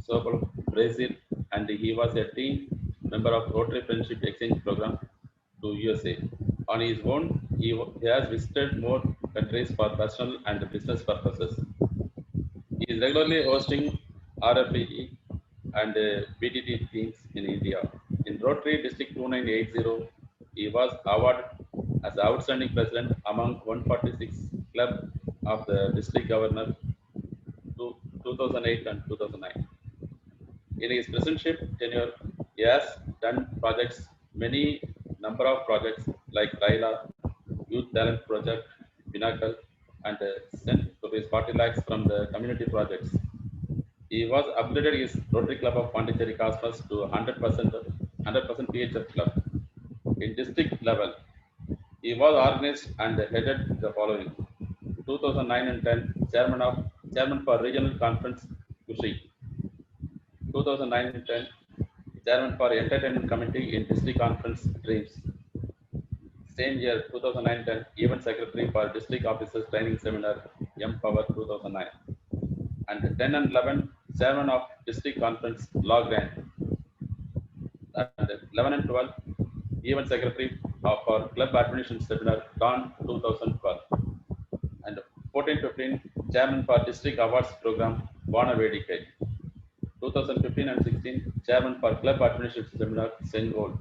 Sobel, Brazil, and he was a team member of Rotary Friendship Exchange Program to USA. On his own, he has visited more countries for personal and business purposes. He is regularly hosting RFPE and BTT teams in India. In Rotary District 2980, he was awarded as the outstanding president among 146 club of the district governor to 2008 and 2009. In his presidentship tenure, he has done projects, many number of projects like Raila, Youth Talent Project, Pinnacle, and sent rupees 40 lakhs from the community projects. He was upgraded his Rotary Club of Pondicherry Cosmos to 100% PHF club. In district level, he was organized and headed the following: 2009 and 10 chairman for Regional Conference Kushi. 2009 and 10 chairman for Entertainment Committee in District Conference Dreams. Same year 2009-10 event secretary for District Officers Training Seminar M-Power 2009. And 10 and 11 chairman of District Conference Law Grant. And 11 and 12 event secretary for Club Administration Seminar Dawn 2012. And 14-15 chairman for District Awards Program Vana Vedike. 2015 and 16 chairman for Club Administration Seminar Sengol.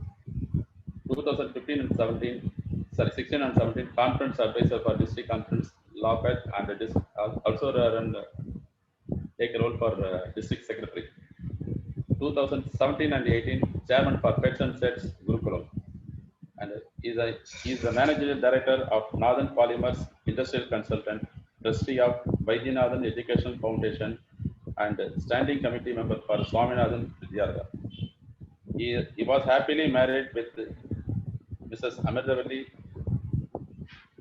2015 and 16 and 17 conference advisor for District Conference Lafayette and also take a role for District Secretary. 2017 and 18 chairman for Pets and Sets Gurukulam, and is the managing director of Northern Polymers Industrial Consultant, trustee of Vaidyanathan Educational Foundation, and standing committee member for Swaminathan Vidyartha. He was happily married with Mrs. Amirdavalli.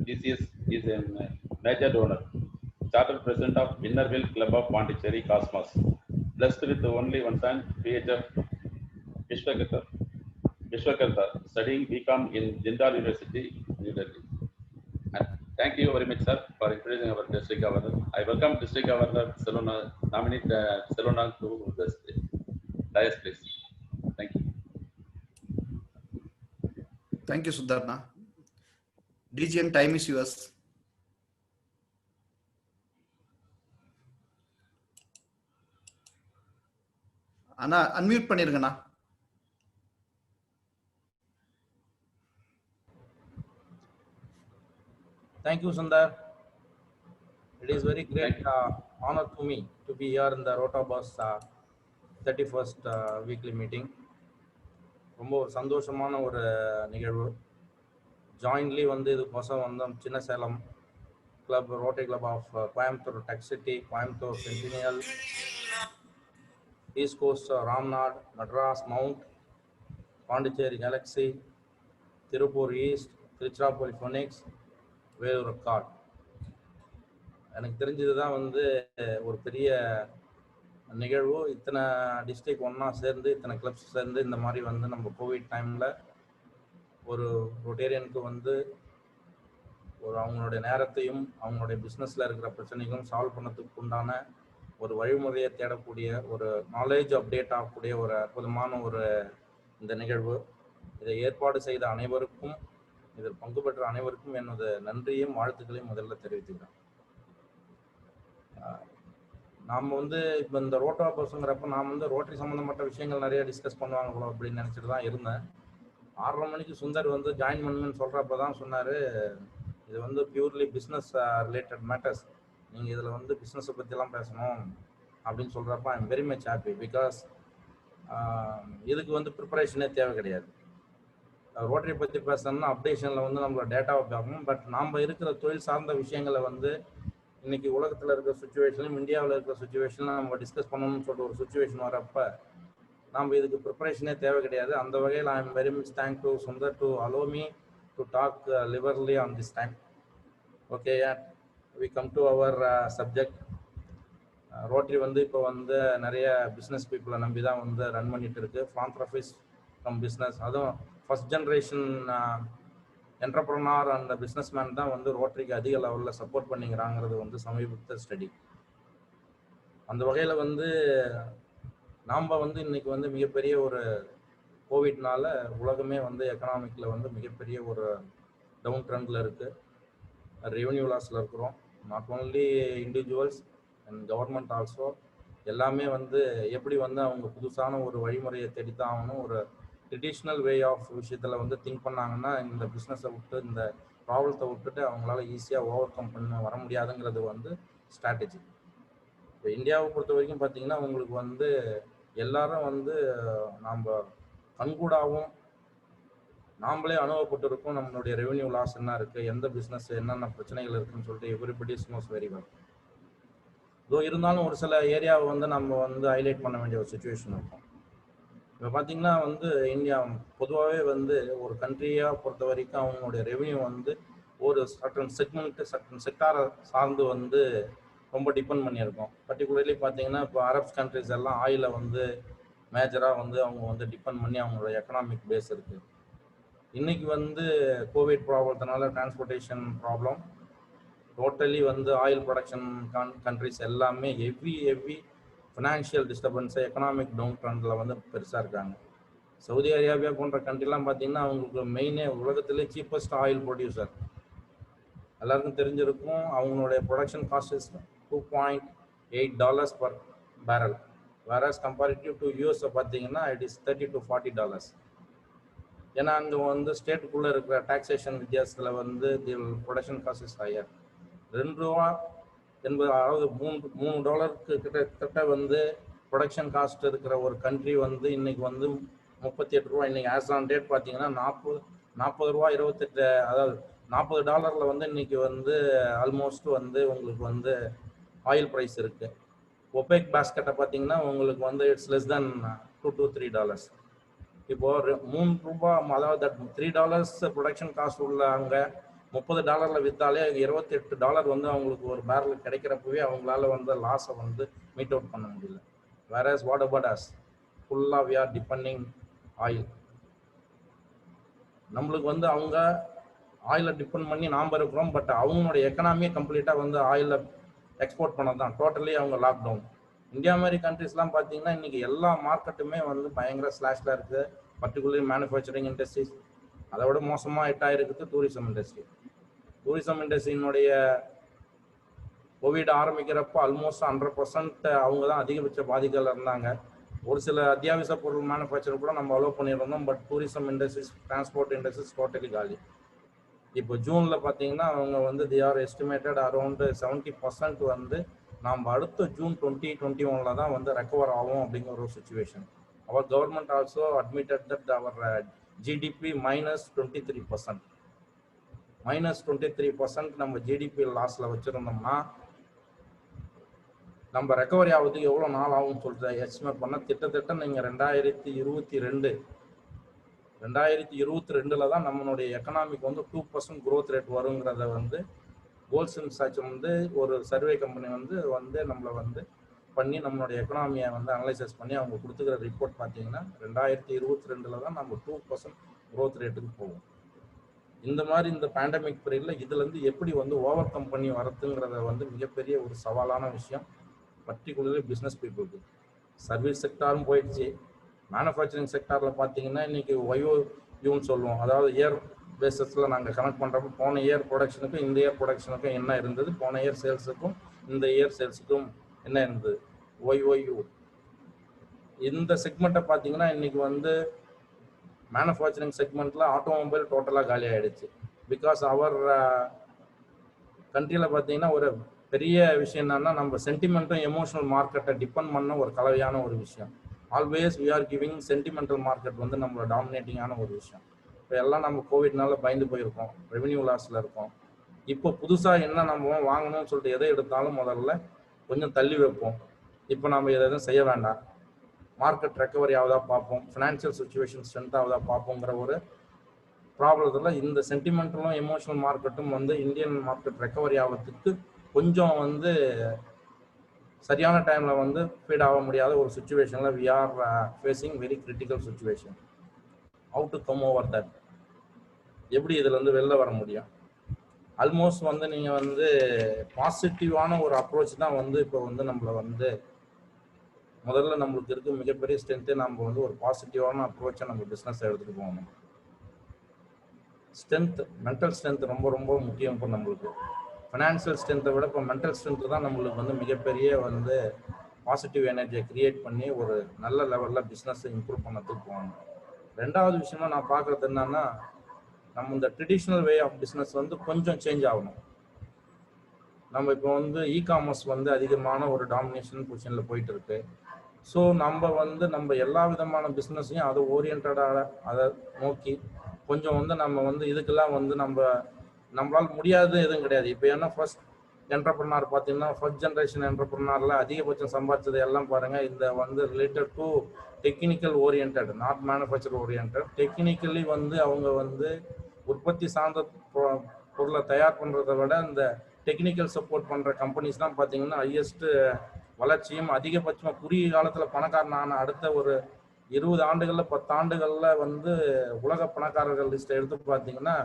DCS is a major donor, charter president of Innerville Club of Pondicherry Cosmos, blessed with only one son, PHF Vishwakarta, studying BCom in Jindal University, New Delhi. And thank you very much, sir, for introducing our district governor. I welcome district governor Selona, nominate Selona to the dais, please. Thank you. Thank you, Sudarna. DGN, time is yours. Anna, unmute பண்ணிருங்கண்ணா. Thank you, Sundar. It is very great honor to me to be here in the Rotabus 31st weekly meeting. ரொம்ப ஒரு சந்தோஷமான ஒரு நிகழ்வு. Jointly வந்து இதுக்கோசம் வந்தோம். Chinnasalem club, rotary club of Coimbatore, TexCity, Coimbatore, Centennial, EastCoast, Ramnad, Madras, Mount, Pondicherry, Galaxy, Tiruppur East, Tiruchirapalli, Phoenix, Vellore. எனக்கு தெரிஞ்சது தான் வந்து ஒரு பெரிய நிகழ்வு. இத்தனை டிஸ்ட்ரிக்ட் ஒன்றா சேர்ந்து, இத்தனை கிளப்ஸ் சேர்ந்து இந்த மாதிரி வந்து நம்ம கோவிட் டைமில் ஒரு ரொட்டேரியனுக்கு வந்து ஒரு அவங்களுடைய நேரத்தையும் அவங்களுடைய பிஸ்னஸில் இருக்கிற பிரச்சனைகளும் சால்வ் பண்ணதுக்கு உண்டான ஒரு வழிமுறையை தேடக்கூடிய, ஒரு நாலேஜ் அப்டேட் ஆகக்கூடிய ஒரு அற்புதமான ஒரு இந்த நிகழ்வு. இதை ஏற்பாடு செய்த அனைவருக்கும், இதில் பங்கு பெற்ற அனைவருக்கும் எனது நன்றியும் வாழ்த்துக்களையும் முதல்ல தெரிவித்துக்கிறேன். நாம் வந்து இப்போ இந்த ரோட்டாபஸ்ங்கிறப்ப நான் வந்து ரோட்டரி சம்மந்தப்பட்ட விஷயங்கள் நிறைய டிஸ்கஸ் பண்ணுவாங்க போல அப்படின்னு நினச்சிட்டு தான் இருந்தேன். 6:30 மணிக்கு சுந்தர் வந்து ஜாயின் பண்ணுங்கன்னு சொல்கிறப்ப தான் சொன்னார், இது வந்து பியூர்லி பிஸ்னஸ் ரிலேட்டட் மேட்டர்ஸ், நீங்கள் இதில் வந்து பிஸ்னஸை பற்றிலாம் பேசணும் அப்படின்னு சொல்கிறப்ப ஐ am very much happy. Because இதுக்கு வந்து ப்ரிப்பரேஷனே தேவை கிடையாது. ரோட்டரி பற்றி பேசணும்னா அப்டேஷனில் வந்து நம்மளோட டேட்டாவை பார்க்கணும். பட் நாம் இருக்கிற தொழில் சார்ந்த விஷயங்களை வந்து இன்னைக்கு உலகத்தில் இருக்கிற சுச்சுவேஷன்லையும் இந்தியாவில் இருக்கிற சுச்சுவேஷன்லாம் நம்ம டிஸ்கஸ் பண்ணணும்னு சொல்லிட்டு ஒரு சுச்சுவேஷன் வரப்போ நம்ம இதுக்கு ப்ரிப்பரேஷனே தேவை கிடையாது. அந்த வகையில் I am very much thank to Sundar to allow me to talk liberally on this time. Okay, we come to our subject. Rotary வந்து இப்போ வந்து நிறைய பிஸ்னஸ் பீப்புளை நம்பி தான் வந்து ரன் பண்ணிட்டு இருக்கு. ஃபிலாந்த்ரபிஸ் ஃப்ரம் பிஸ்னஸ், அதுவும் first generation entrepreneur and business man தான் வந்து ரோட்டரிக்கு அதிக லெவலில் சப்போர்ட் பண்ணிக்கிறாங்கிறது வந்து சமீபத்த ஸ்டடி. அந்த வகையில் வந்து நாம் வந்து இன்னைக்கு வந்து மிகப்பெரிய ஒரு கோவிட்னால உலகமே வந்து எக்கனாமிக்கில் வந்து மிகப்பெரிய ஒரு டவுன் ட்ரெண்டில் இருக்குது. ரெவென்யூ லாஸில் இருக்கிறோம். Not only individuals and government also. எல்லாமே வந்து எப்படி வந்து அவங்க புதுசான ஒரு வழிமுறையை தேடித்தான் ஆகணும். ஒரு ட்ரெடிஷ்னல் வே ஆஃப் விஷயத்தில் வந்து திங்க் பண்ணாங்கன்னா இந்த பிஸ்னஸை விட்டு இந்த ப்ராப்ளத்தை விட்டுட்டு அவங்களால ஈஸியாக ஓவர் கம் பண்ண வர முடியாதுங்கிறது வந்து ஸ்ட்ராட்டஜி. இப்போ இந்தியாவை பொறுத்த வரைக்கும் பார்த்தீங்கன்னா உங்களுக்கு வந்து எல்லாரும் வந்து நாம் கண்கூடாகவும் நாமளே அனுபவப்பட்டிருக்கோம் நம்மளுடைய ரெவென்யூ லாஸ் என்ன இருக்குது, எந்த பிஸ்னஸ் என்னென்ன பிரச்சனைகள் இருக்குன்னு சொல்லிட்டு எவ்ரிபடி நோஸ் வெரி வெல். இதோ இருந்தாலும் ஒரு சில ஏரியாவை வந்து நம்ம வந்து ஹைலைட் பண்ண வேண்டிய ஒரு சுச்சுவேஷன் இருக்கும். இப்போ பார்த்தீங்கன்னா வந்து இந்தியா பொதுவாகவே வந்து ஒரு கண்ட்ரியாக பொறுத்த வரைக்கும் அவங்களுடைய ரெவென்யூ வந்து ஒரு சர்டன் செக்டாரை சார்ந்து வந்து ரொம்ப டிபெண்ட் பண்ணியிருக்கோம். பர்டிகுலர்லி பார்த்தீங்கன்னா இப்போ அரப்ஸ் கண்ட்ரிஸ் எல்லாம் ஆயிலை வந்து மேஜராக வந்து அவங்க வந்து டிபெண்ட் பண்ணி அவங்களோட எக்கனாமிக் பேஸ் இருக்குது. இன்னைக்கு வந்து கோவிட் ப்ராப்ளத்தினால டிரான்ஸ்போர்ட்டேஷன் ப்ராப்ளம், டோட்டலி வந்து ஆயில் ப்ரொடக்ஷன் கண்ட்ரிஸ் எல்லாமே heavy financial disturbance, economic down ட்ரெண்டில் வந்து பெருசாக இருக்காங்க. சவுதி அரேபியா போன்ற கண்ட்ரிலாம் பார்த்தீங்கன்னா அவங்களுக்கு மெயினே உலகத்திலே சீப்பஸ்ட் ஆயில் ப்ரொடியூசர். எல்லாருக்கும் தெரிஞ்சிருக்கும் அவங்களுடைய production cost is $2.8 per barrel. Whereas comparative to யூஎஸை பார்த்தீங்கன்னா இட் இஸ் $30 to $40. ஏன்னா அங்கே வந்து ஸ்டேட்டுக்குள்ளே இருக்கிற டாக்ஸேஷன் வித்தியாசத்தில் வந்து தி ப்ரொடக்ஷன் காஸ்ட் இஸ் ஹையர். $2 அதாவது $3 கிட்டத்தட்ட வந்து ப்ரொடக்ஷன் காஸ்ட் இருக்கிற ஒரு கண்ட்ரி வந்து இன்னைக்கு வந்து $38. இன்னைக்கு ஆஸ் ஆன் டேட் பார்த்தீங்கன்னா $40 அதாவது $40 வந்து இன்னைக்கு வந்து ஆல்மோஸ்ட் வந்து உங்களுக்கு வந்து ஆயில் ப்ரைஸ் இருக்கு. ஒபேக் பாஸ்கெட்டை பார்த்தீங்கன்னா உங்களுக்கு வந்து இட்ஸ் லெஸ் தென் $2 to $3. இப்போ $3 அதாவது $3 ப்ரொடக்ஷன் காஸ்ட் உள்ள அங்கே $30 வித்தாலே $28 வந்து அவங்களுக்கு ஒரு பேரல் கிடைக்கிறப்பவே அவங்களால வந்து லாஸை வந்து மீட் அவுட் பண்ண முடியல. வேறஸ் வாட் அபவுட் அஸ் ஃபுல்லாக வி ஆர் டிபெண்டிங் ஆயில். நம்மளுக்கு வந்து அவங்க ஆயிலை டிபெண்ட் பண்ணி நாம் இருக்கிறோம். பட் அவங்களோட எக்கனாமியே கம்ப்ளீட்டாக வந்து ஆயிலை எக்ஸ்போர்ட் பண்ண தான் டோட்டலி அவங்க லாக்டவுன். இந்தியா மாதிரி கண்ட்ரிஸ்லாம் பார்த்தீங்கன்னா இன்றைக்கி எல்லா மார்க்கெட்டுமே வந்து பயங்கர ஸ்லாஷில் இருக்குது. பர்டிகுலர்லி மேனுஃபேக்சரிங் இண்டஸ்ட்ரீஸ், அதை விட மோசமாக இருக்குது டூரிசம் இண்டஸ்ட்ரி. டூரிசம் இண்டஸ்ட்ரியினுடைய கோவிட் ஆரம்பிக்கிறப்போ ஆல்மோஸ்ட் 100% அவங்க தான் அதிகபட்ச பாதிகளில் இருந்தாங்க. ஒரு சில அத்தியாவசிய பொருள் மேனுஃபேக்சர் கூட நம்ம அலோவ் பண்ணியிருந்தோம். But tourism industries, transport industries totally காலி. இப்போ ஜூனில் பார்த்தீங்கன்னா அவங்க வந்து they are estimated around 70% வந்து நாம் அடுத்த June 2021 தான் வந்து ரெக்கவர் ஆகும் அப்படிங்கிற ஒரு situation. Our government also admitted that our GDP -23%. -23% நம்ம ஜிடிபி லாஸில் வச்சுருந்தோம்னா நம்ம ரெக்கவரி ஆகிறதுக்கு எவ்வளோ நாள் ஆகும்னு சொல்லிட்டு எஸ்டிமேட் பண்ணால் கிட்டத்தட்ட நீங்கள் 2022 தான் நம்மளுடைய எக்கனாமிக் வந்து 2% growth ரேட் வருங்கிறத வந்து கோல்ட்ஸ் அண்ட் சர்ச் வந்து ஒரு சர்வே கம்பெனி வந்து நம்மளை வந்து பண்ணி நம்மளுடைய எக்கனாமியை வந்து அனலைசஸ் பண்ணி அவங்க கொடுத்துக்கிற ரிப்போர்ட் பார்த்தீங்கன்னா 2022 தான் நம்ம 2% growth ரேட்டுக்கு போகும். இந்த மாதிரி இந்த பேண்டமிக் பீரியடில் இதுலேருந்து எப்படி வந்து ஓவர் கம் பண்ணி வரதுங்கிறத வந்து மிகப்பெரிய ஒரு சவாலான விஷயம். பர்டிகுலர்லி பிஸ்னஸ் பீப்புளுக்கு. சர்வீஸ் செக்டாரும் போயிடுச்சு. மேனுஃபேக்சரிங் செக்டாரில் பார்த்தீங்கன்னா இன்றைக்கி ஒய்ஓயூன்னு சொல்லுவோம். அதாவது இயர் பேசஸில் நாங்கள் கனெக்ட் பண்ணுறப்போ போன இயர் ப்ரொடக்ஷனுக்கும் இந்த இயர் ப்ரொடக்ஷனுக்கும் என்ன இருந்தது, போன இயர் சேல்ஸுக்கும் இந்த இயர் சேல்ஸுக்கும் என்ன இருந்தது, ஒய்ஓயூ. இந்த செக்மெண்ட்டை பார்த்தீங்கன்னா இன்றைக்கி வந்து மேனுஃபேக்சரிங் செக்மெண்ட்டில் ஆட்டோமொபைல் டோட்டலாக காலி ஆகிடுச்சு. பிகாஸ் அவர் கண்ட்ரியில் பார்த்தீங்கன்னா ஒரு பெரிய விஷயம் என்னன்னா நம்ம சென்டிமெண்ட்டும் எமோஷனல் மார்க்கெட்டை டிபெண்ட் பண்ண ஒரு கலவையான ஒரு விஷயம். Always we are giving sentimental market வந்து நம்மளோட டாமினேட்டிங்கான ஒரு விஷயம். இப்போ எல்லாம் நம்ம கோவிட்னால பயந்து போயிருக்கோம், ரெவென்யூ லாஸில் இருக்கோம். இப்போ புதுசாக என்ன நம்ம வாங்கணும்னு சொல்லிட்டு எதை எடுத்தாலும் முதல்ல கொஞ்சம் தள்ளி வைப்போம். இப்போ நம்ம எதுவும் செய்ய வேண்டாம், மார்க்கெட் ரெக்கவரி ஆகுதா பார்ப்போம், ஃபினான்ஷியல் சுச்சுவேஷன் ஸ்ட்ரென்த் ஆகுதா பார்ப்போங்கிற ஒரு ப்ராப்ளத்தில் இந்த சென்டிமெண்டலும் எமோஷனல் மார்க்கெட்டும் வந்து இந்தியன் மார்க்கெட் ரெக்கவரி ஆகிறதுக்கு கொஞ்சம் வந்து சரியான டைமில் வந்து ஃபீட் ஆக முடியாத ஒரு சுச்சுவேஷனில் we are facing very critical situation. How to come over that, எப்படி இதுலேருந்து வெளில வர முடியும்? ஆல்மோஸ்ட் வந்து நீங்கள் வந்து பாசிட்டிவான ஒரு அப்ரோச் தான் வந்து இப்போ வந்து நம்மளை வந்து முதல்ல நம்மளுக்கு இருக்க மிகப்பெரிய ஸ்ட்ரென்த்தே நம்ம வந்து ஒரு பாசிட்டிவான அப்ரோச்சை நம்ம பிஸ்னஸ் எடுத்துகிட்டு போகணும். ஸ்ட்ரென்த், மென்டல் ஸ்ட்ரென்த் ரொம்ப ரொம்ப முக்கியம். இப்போ நம்மளுக்கு ஃபினான்ஷியல் ஸ்ட்ரென்த்தை விட இப்போ மென்டல் ஸ்ட்ரென்த்து தான் நம்மளுக்கு வந்து மிகப்பெரிய வந்து பாசிட்டிவ் எனர்ஜியை கிரியேட் பண்ணி ஒரு நல்ல லெவலில் பிஸ்னஸை இம்ப்ரூவ் பண்ணதுக்கு போகணும். ரெண்டாவது விஷயமா நான் பார்க்குறது என்னன்னா, நம்ம இந்த ட்ரெடிஷ்னல் வே ஆஃப் பிஸ்னஸ் வந்து கொஞ்சம் சேஞ்ச் ஆகணும். நம்ம இப்போ வந்து இ-காமர்ஸ் வந்து அதிகமான ஒரு டாமினேஷன் பொசிஷனில் போயிட்டு இருக்கு. ஸோ நம்ம எல்லா விதமான பிஸ்னஸையும் அதை ஓரியன்டாக அதை நோக்கி கொஞ்சம் வந்து நம்ம வந்து இதுக்கெல்லாம் வந்து நம்மளால் முடியாது எதுவும் கிடையாது. இப்போ ஏன்னா ஃபர்ஸ்ட் என்டர்பிரனர் பார்த்தீங்கன்னா ஃபர்ஸ்ட் ஜென்ரேஷன் என்டர்பிரனரில் அதிகபட்சம் சம்பாதிச்சது எல்லாம் பாருங்கள் இந்த வந்து related to technical oriented, not manufacture oriented. Technically வந்து அவங்க வந்து உற்பத்தி சார்ந்த பொருளை தயார் பண்ணுறதை விட இந்த டெக்னிக்கல் சப்போர்ட் பண்ணுற கம்பெனிஸ் தான் பார்த்தீங்கன்னா ஹையஸ்ட் வளர்ச்சியும் அதிகபட்சமாக குறுகிய காலத்தில் பணக்காரனான அடுத்த ஒரு 20 ஆண்டுகளில் 10 ஆண்டுகளில் வந்து உலக பணக்காரர்கள் லிஸ்ட்டை எடுத்து பார்த்தீங்கன்னா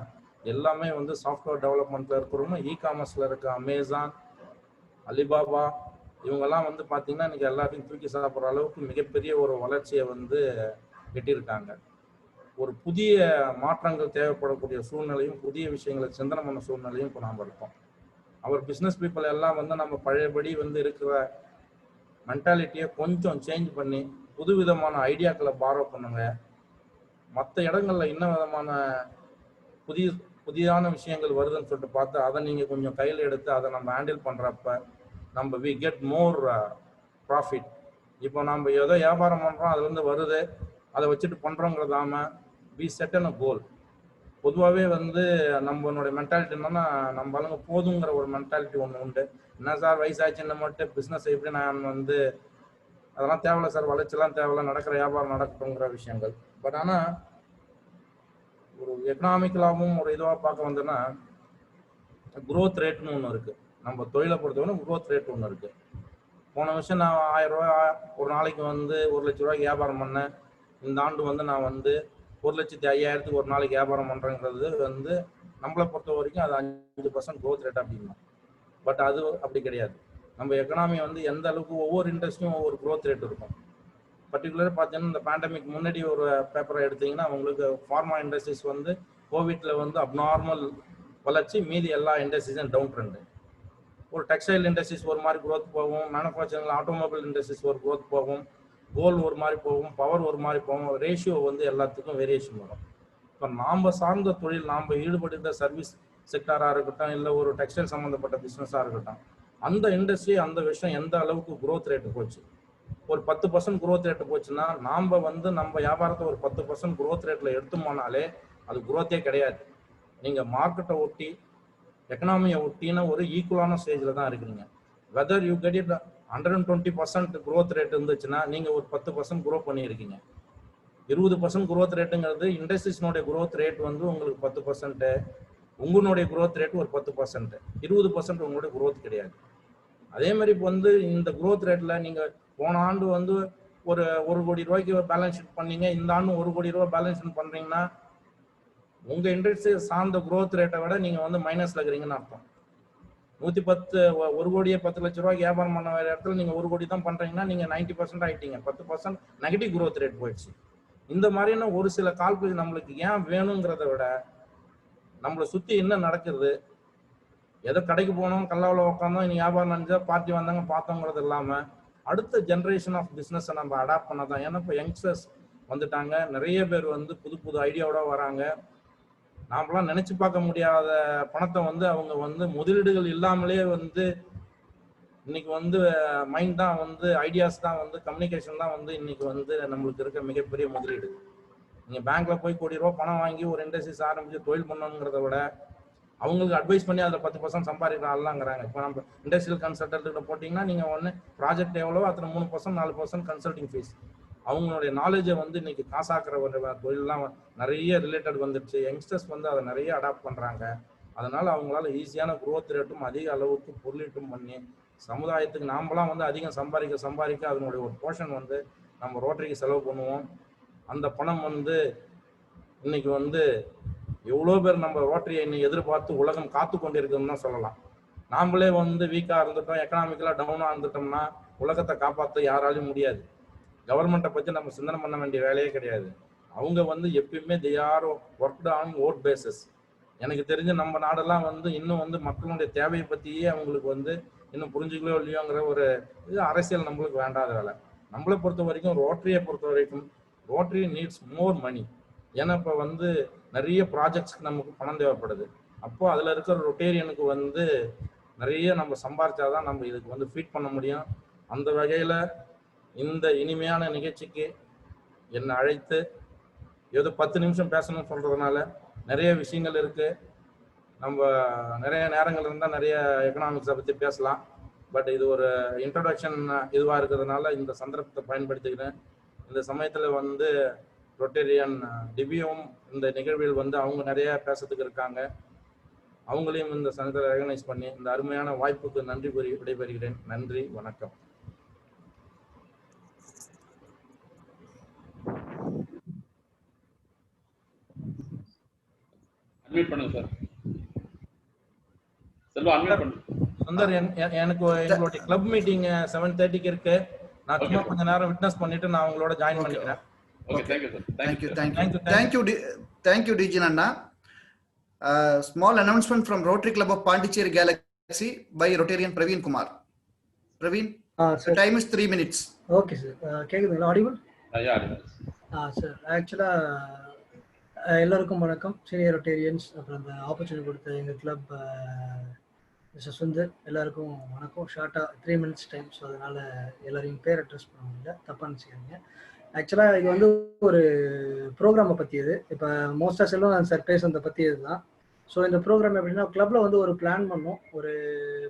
எல்லாமே வந்து சாஃப்ட்வேர் டெவலப்மெண்ட்டில் இருக்கிறவங்க, இ-காமர்ஸில் இருக்க அமேசான், அலிபாபா இவங்கெல்லாம் வந்து பார்த்தீங்கன்னா இன்றைக்கி எல்லாத்தையும் தூக்கி சாப்பிட்ற அளவுக்கு மிகப்பெரிய ஒரு வளர்ச்சியை வந்து எட்டியிருக்காங்க. ஒரு புதிய மாற்றங்கள் தேவைப்படக்கூடிய சூழ்நிலையும் புதிய விஷயங்களை சிந்தனை பண்ண சூழ்நிலையும் இப்போ நாம் இருக்கோம். அவர் பிஸ்னஸ் பீப்புள் எல்லாம் வந்து நம்ம பழையபடி வந்து இருக்கிற மென்டாலிட்டியை கொஞ்சம் சேஞ்ச் பண்ணி புதுவிதமான ஐடியாக்களை பாரோ பண்ணுங்க. மற்ற இடங்கள்ல என்ன விதமான புதிதான விஷயங்கள் வருதுன்னு சொல்லிட்டு பார்த்து அதை நீங்கள் கொஞ்சம் கையில் எடுத்து அதை நம்ம ஹேண்டில் பண்ணுறப்ப நம்ம வி கெட் மோர் ப்ராஃபிட். இப்போ நம்ம ஏதோ வியாபாரம் பண்ணுறோம் அதுலேருந்து வருது அதை வச்சுட்டு பண்ணுறோங்கிறதாம வி செட் அன் அ கோல். பொதுவாகவே வந்து நம்மளுடைய மென்டாலிட்டி என்னன்னா நம்ம ஆளுங்க போதுங்கிற ஒரு மென்டாலிட்டி ஒன்று உண்டு. என்ன சார் வயசாச்சுன்னு மட்டும் பிஸ்னஸ் எப்படி நான் வந்து அதெல்லாம் தேவையில்ல சார், வளர்ச்சிலாம் தேவையில்ல, நடக்கிற வியாபாரம் நடக்கட்டுங்கிற விஷயங்கள். பட் ஆனால் ஒரு எக்கனாமிக்கலாகவும் ஒரு இதுவாக பார்க்க வந்தோன்னா குரோத் ரேட்னு ஒன்று இருக்குது. நம்ம தொழிலை பொறுத்தவரை குரோத் ரேட் ஒன்று இருக்குது. போன வருஷம் நான் 1000 ரூபா ஒரு நாளைக்கு வந்து 1 லட்ச ரூபாய்க்கு வியாபாரம் பண்ணேன். இந்த ஆண்டு வந்து நான் வந்து 1,05,000 ஒரு நாளைக்கு வியாபாரம் பண்ணுறேங்கிறது வந்து நம்மளை பொறுத்த வரைக்கும் அது 5% க்ரோத் ரேட் அப்படின்னா. பட் அது அப்படி கிடையாது. நம்ம எக்கனாமி வந்து எந்த அளவுக்கு ஒவ்வொரு இண்டஸ்ட்ரியும் ஒவ்வொரு க்ரோத் ரேட் இருக்கும். பர்டிகுலராக பார்த்தீங்கன்னா இந்த பேண்டமிக் முன்னாடி ஒரு பேப்பரை எடுத்தீங்கன்னா உங்களுக்கு ஃபார்மா இண்டஸ்ட்ரீஸ் வந்து கோவிட்ல வந்து அப்நார்மல் வளர்ச்சி, மீதி எல்லா இண்டஸ்ட்ரீஸும் டவுன் ட்ரெண்டு. ஒரு டெக்ஸ்டைல் இண்டஸ்ட்ரீஸ் ஒரு மாதிரி க்ரோத் போகும், மேனுஃபேக்சரிங் ஆட்டோமொபைல் இண்டஸ்ட்ரீஸ் ஒரு க்ரோத் போகும், கோல் ஒரு மாதிரி போகும், பவர் ஒரு மாதிரி போகும். ரேஷியோ வந்து எல்லாத்துக்கும் வேரியேஷன் வரும். இப்போ நாம் சார்ந்த தொழில், நாம் ஈடுபடுகிற சர்வீஸ் செக்டாராக இருக்கட்டும், இல்லை ஒரு டெக்ஸ்டைல் சம்மந்தப்பட்ட பிஸ்னஸாக இருக்கட்டும், அந்த இண்டஸ்ட்ரி அந்த விஷயம் எந்த அளவுக்கு க்ரோத் ரேட்டு போச்சு, ஒரு 10% க்ரோத் ரேட்டு போச்சுன்னா நாம் வந்து நம்ம வியாபாரத்தை ஒரு 10% க்ரோத் ரேட்டில் எடுத்துமோனாலே அது க்ரோத்தே கிடையாது. நீங்கள் மார்க்கெட்டை ஒட்டி எக்கனாமியை ஒட்டின ஒரு ஈக்குவலான ஸ்டேஜில் தான் இருக்கிறீங்க. Whether you get it 120% growth rate இருந்துச்சுன்னா நீங்கள் ஒரு 10% க்ரோ பண்ணியிருக்கீங்க. 20% க்ரோத் ரேட்டுங்கிறது இண்டஸ்ட்ரீஸ்னுடைய க்ரோத் ரேட் வந்து உங்களுக்கு 10%, உங்களுடைய க்ரோத் ரேட் ஒரு 10%, 20% உங்களுடைய க்ரோத் கிடையாது. அதே மாதிரி இப்போ வந்து இந்த க்ரோத் ரேட்டில் நீங்கள் போன ஆண்டு வந்து ஒரு 1 கோடி ரூபாய்க்கு பேலன்ஸ் ஷீட் பண்ணீங்க, இந்த ஆண்டு 1 கோடி ரூபாய் பேலன்ஸ் ஷீட் பண்ணுறீங்கன்னா உங்கள் இண்டஸ்ட்ரி சார்ந்த க்ரோத் ரேட்டை விட நீங்கள் வந்து மைனஸில் இருக்கிறீங்கன்னு அர்த்தம். 110 1 கோடியே 10 லட்ச ரூபாய்க்கு வியாபாரம் பண்ண வேறு இடத்துல நீங்கள் 1 கோடி தான் பண்ணுறீங்கன்னா நீங்கள் 90% ஆகிட்டீங்க. 10% நெகட்டிவ் க்ரோத் ரேட் போயிடுச்சு. இந்த மாதிரியான ஒரு சில கால்குலேஷன் நம்மளுக்கு ஏன் வேணுங்கிறத விட நம்மளை சுற்றி என்ன நடக்குது, ஏதோ கடைக்கு போனோம், கல்லாவில் உட்காந்தோம், இன்னைக்கு வியாபாரம் நினைச்சா பார்ட்டி வந்தாங்க பார்த்தோங்கிறது இல்லாமல் அடுத்த ஜென்ரேஷன் ஆஃப் பிஸ்னஸை நம்ம அடாப்ட் பண்ண தான். ஏன்னா இப்போ யங்ஸ்டர்ஸ் வந்துட்டாங்க, நிறைய பேர் வந்து புது புது ஐடியாவோட வராங்க. நாமெல்லாம் நினைச்சு பார்க்க முடியாத பணத்தை வந்து அவங்க வந்து முதலீடுகள் இல்லாமலே வந்து இன்னைக்கு வந்து மைண்ட் தான் வந்து ஐடியாஸ் தான் வந்து கம்யூனிகேஷன் தான் வந்து இன்னைக்கு வந்து நம்மளுக்கு இருக்க மிகப்பெரிய முதலீடு. நீங்கள் பேங்க்ல போய் கோடி ரூபா பணம் வாங்கி ஒரு இண்டஸ்ட்ரீஸ் ஆரம்பிச்சு தொழில் பண்ணணுங்கிறத விட அவங்களுக்கு அட்வைஸ் பண்ணி அதில் 10% சம்பாதிக்கிற ஆள்லாங்கிறாங்க. இப்போ நம்ம இண்டஸ்ட்ரியல் கன்சல்டன்ட் போட்டிங்கன்னா நீங்கள் ஒன்று ப்ராஜெக்ட் எவ்வளோ அதில் 3% 4% கன்சல்டிங் ஃபீஸ். அவங்களுடைய நாலேஜை வந்து இன்னைக்கு காசாக்குற ஒரு தொழிலெலாம் நிறைய ரிலேட்டட் வந்துடுச்சு. யங்ஸ்டர்ஸ் வந்து அதை நிறைய அடாப்ட் பண்ணுறாங்க. அதனால் அவங்களால ஈஸியான க்ரோத் ரேட்டும் அதிக அளவுக்கு பொருளீட்டும் பண்ணி சமுதாயத்துக்கு நாம்பளாம் வந்து அதிகம் சம்பாதிக்க அதனுடைய ஒரு போர்ஷன் வந்து நம்ம ரோட்டரிக்கு செலவு பண்ணுவோம். அந்த பணம் வந்து இன்னைக்கு வந்து எவ்வளோ பேர் நம்ம ரோட்டரியை இன்னைக்கு எதிர்பார்த்து உலகம் காத்து கொண்டிருக்குன்னு தான் சொல்லலாம். நாமளே வந்து வீக்காக இருந்துட்டோம், எக்கனாமிக்கலாக டவுனாக இருந்துட்டோம்னா உலகத்தை காப்பாற்ற யாராலையும் முடியாது. கவர்மெண்ட்டை பற்றி நம்ம சிந்தனை பண்ண வேண்டிய வேலையே கிடையாது. அவங்க வந்து எப்பயுமே they are worked on odd basis. எனக்கு தெரிஞ்ச நம்ம நாடெல்லாம் வந்து இன்னும் வந்து மக்களுடைய தேவையை பற்றியே அவங்களுக்கு வந்து இன்னும் புரிஞ்சுக்கலோ இல்லையோங்கிற ஒரு இது அரசியல் நம்மளுக்கு வேண்டாத வேலை. நம்மளை பொறுத்த வரைக்கும் ரோட்டரியை பொறுத்த வரைக்கும் ரோட்டரி நீட்ஸ் மோர் மணி. ஏன்னா இப்போ வந்து நிறைய ப்ராஜெக்ட்ஸ்க்கு நமக்கு பணம் தேவைப்படுது. அப்போ அதில் இருக்கிற ரொட்டேரியனுக்கு வந்து நிறைய நம்ம சம்பாரிச்சாதான் நம்ம இதுக்கு வந்து ஃபீட் பண்ண முடியும். அந்த வகையில் இந்த இனிமையான நிகழ்ச்சிக்கு என்னை அழைத்து ஏதோ 10 நிமிஷம் பேசணும்னு சொல்கிறதுனால நிறைய விஷயங்கள் இருக்குது. நம்ம நிறைய நேரங்கள் இருந்தால் நிறைய எக்கனாமிக்ஸை பற்றி பேசலாம். பட் இது ஒரு இன்ட்ரடக்ஷன் இதுவாக இருக்கிறதுனால இந்த சந்தர்ப்பத்தை பயன்படுத்திக்கிறேன். இந்த சமயத்தில் வந்து ரொட்டேரியன் டிபியும் இந்த நிகழ்வில் வந்து அவங்க நிறைய பேசுறதுக்கு இருக்காங்க. அவங்களையும் இந்த சமயத்தில் ரெகனைஸ் பண்ணி இந்த அருமையான வாய்ப்புக்கு நன்றி கூறி விடைபெறுகிறேன். நன்றி, வணக்கம். அன்மியூட் பண்ணுங்க சார். செல்வா அன்மியூட் பண்ணுங்க. சுந்தர், எனக்கு எங்களுடைய கிளப் மீட்டிங் 7:30க்கு இருக்கு. நான் சும்மா கொஞ்ச நேரம் விட்னஸ் பண்ணிட்டு நான் உங்களோட ஜாயின் பண்ணிக்கிறேன். Okay, thank you sir. Thank you DG Nanda. Small announcement from Rotary Club of Pondicherry Galaxy by Rotarian Praveen Kumar. Praveen, the time is 3 minutes. Okay sir. கேக்குதுங்களா? ஆடிபிள்? சார், ஆக்சுவலா எல்லாருக்கும் வணக்கம். Senior Rotarians, அப்புறம் அந்த opportunity கொடுத்த எங்கள் club mister Sundar எல்லாருக்கும் வணக்கம். ஷார்ட்டாக 3 minutes டைம், ஸோ அதனால் எல்லாரையும் பேர் அட்ரஸ் பண்ண முடியல, தப்பாக நினச்சிக்காதீங்க. ஆக்சுவலாக இது வந்து ஒரு ப்ரோக்ராமை பற்றியது. இப்போ மோஸ்ட்டாக செல்வம் சார் பேசுறதை பற்றியது தான். ஸோ இந்த ப்ரோக்ராம் எப்படின்னா, கிளப்பில் வந்து ஒரு பிளான் பண்ணோம், ஒரு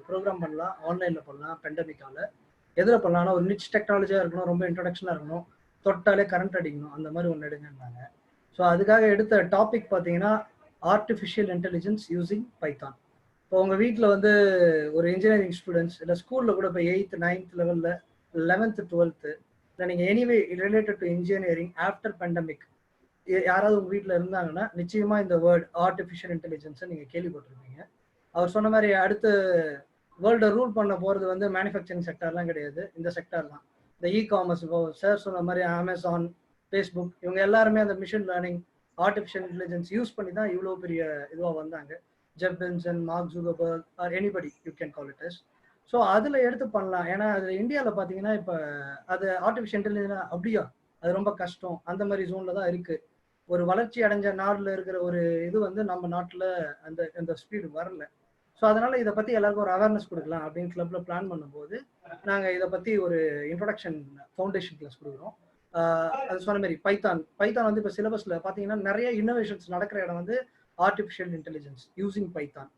ப்ரோக்ராம் பண்ணலாம், ஆன்லைனில் பண்ணலாம், பெண்டமிக்கால் எதில் பண்ணலாம்னா ஒரு நிச் டெக்னாலஜியாக இருக்கணும், ரொம்ப இன்ட்ரடக்ஷனாக இருக்கணும், தொட்டாலே கரண்ட் அடிக்கணும், அந்த மாதிரி ஒன்று எடுங்கன்னாங்க. ஸோ அதுக்காக எடுத்த டாபிக் பார்த்தீங்கன்னா ஆர்டிஃபிஷியல் இன்டெலிஜென்ஸ் யூஸிங் பைத்தான். இப்போ உங்கள் வீட்டில் வந்து ஒரு இன்ஜினியரிங் ஸ்டூடெண்ட்ஸ் இல்லை ஸ்கூலில் கூட இப்போ 8th 9th லெவலில் 11th 12th இல்லை நீங்கள் anyway related to engineering after pandemic யாராவது உங்கள் வீட்டில் இருந்தாங்கன்னா நிச்சயமாக இந்த வேர்ட் ஆர்டிஃபிஷியல் இன்டெலிஜென்ஸை நீங்கள் கேள்விப்பட்டிருப்பீங்க. அவர் சொன்ன மாதிரி அடுத்து வேர்ல்டை ரூல் பண்ண போகிறது வந்து மேனுஃபேக்சரிங் செக்டார்லாம் கிடையாது, இந்த செக்டார் தான். இந்த இ-காமர்ஸ், இப்போ சார் சொன்ன மாதிரி அமேசான், ஃபேஸ்புக், இவங்க எல்லாருமே அந்த machine learning artificial intelligence use பண்ணி தான் இவ்வளோ பெரிய இதுவாக வந்தாங்க. Jeff Benson, Mark Zuckerberg or anybody you can call it as. So அதில் எடுத்து பண்ணலாம். ஏன்னா அது இந்தியாவில் பார்த்தீங்கன்னா இப்போ அது ஆர்டிஃபிஷியல் இன்டெலிஜென்ஸ் அப்படியா அது ரொம்ப கஷ்டம், அந்த மாதிரி ஜோனில் தான் இருக்குது. ஒரு வளர்ச்சி அடைஞ்ச நாட்டில் இருக்கிற ஒரு இது வந்து நம்ம நாட்டில் அந்த ஸ்பீடு வரல. ஸோ அதனால் இதை பற்றி எல்லாருக்கும் ஒரு அவேர்னஸ் கொடுக்கலாம் அப்படின்னு கிளப்பில் பிளான் பண்ணும்போது நாங்கள் இதை பற்றி ஒரு இன்ட்ரொடக்ஷன் ஃபவுண்டேஷன் கிளாஸ் கொடுக்குறோம். அது சொன்ன மாதிரி பைத்தான் வந்து இப்போ சிலபஸில் பார்த்தீங்கன்னா நிறைய இன்னோவேஷன்ஸ் நடக்கிற இடம் வந்து ஆர்டிஃபிஷியல் இன்டெலிஜென்ஸ் யூசிங் பைத்தான்.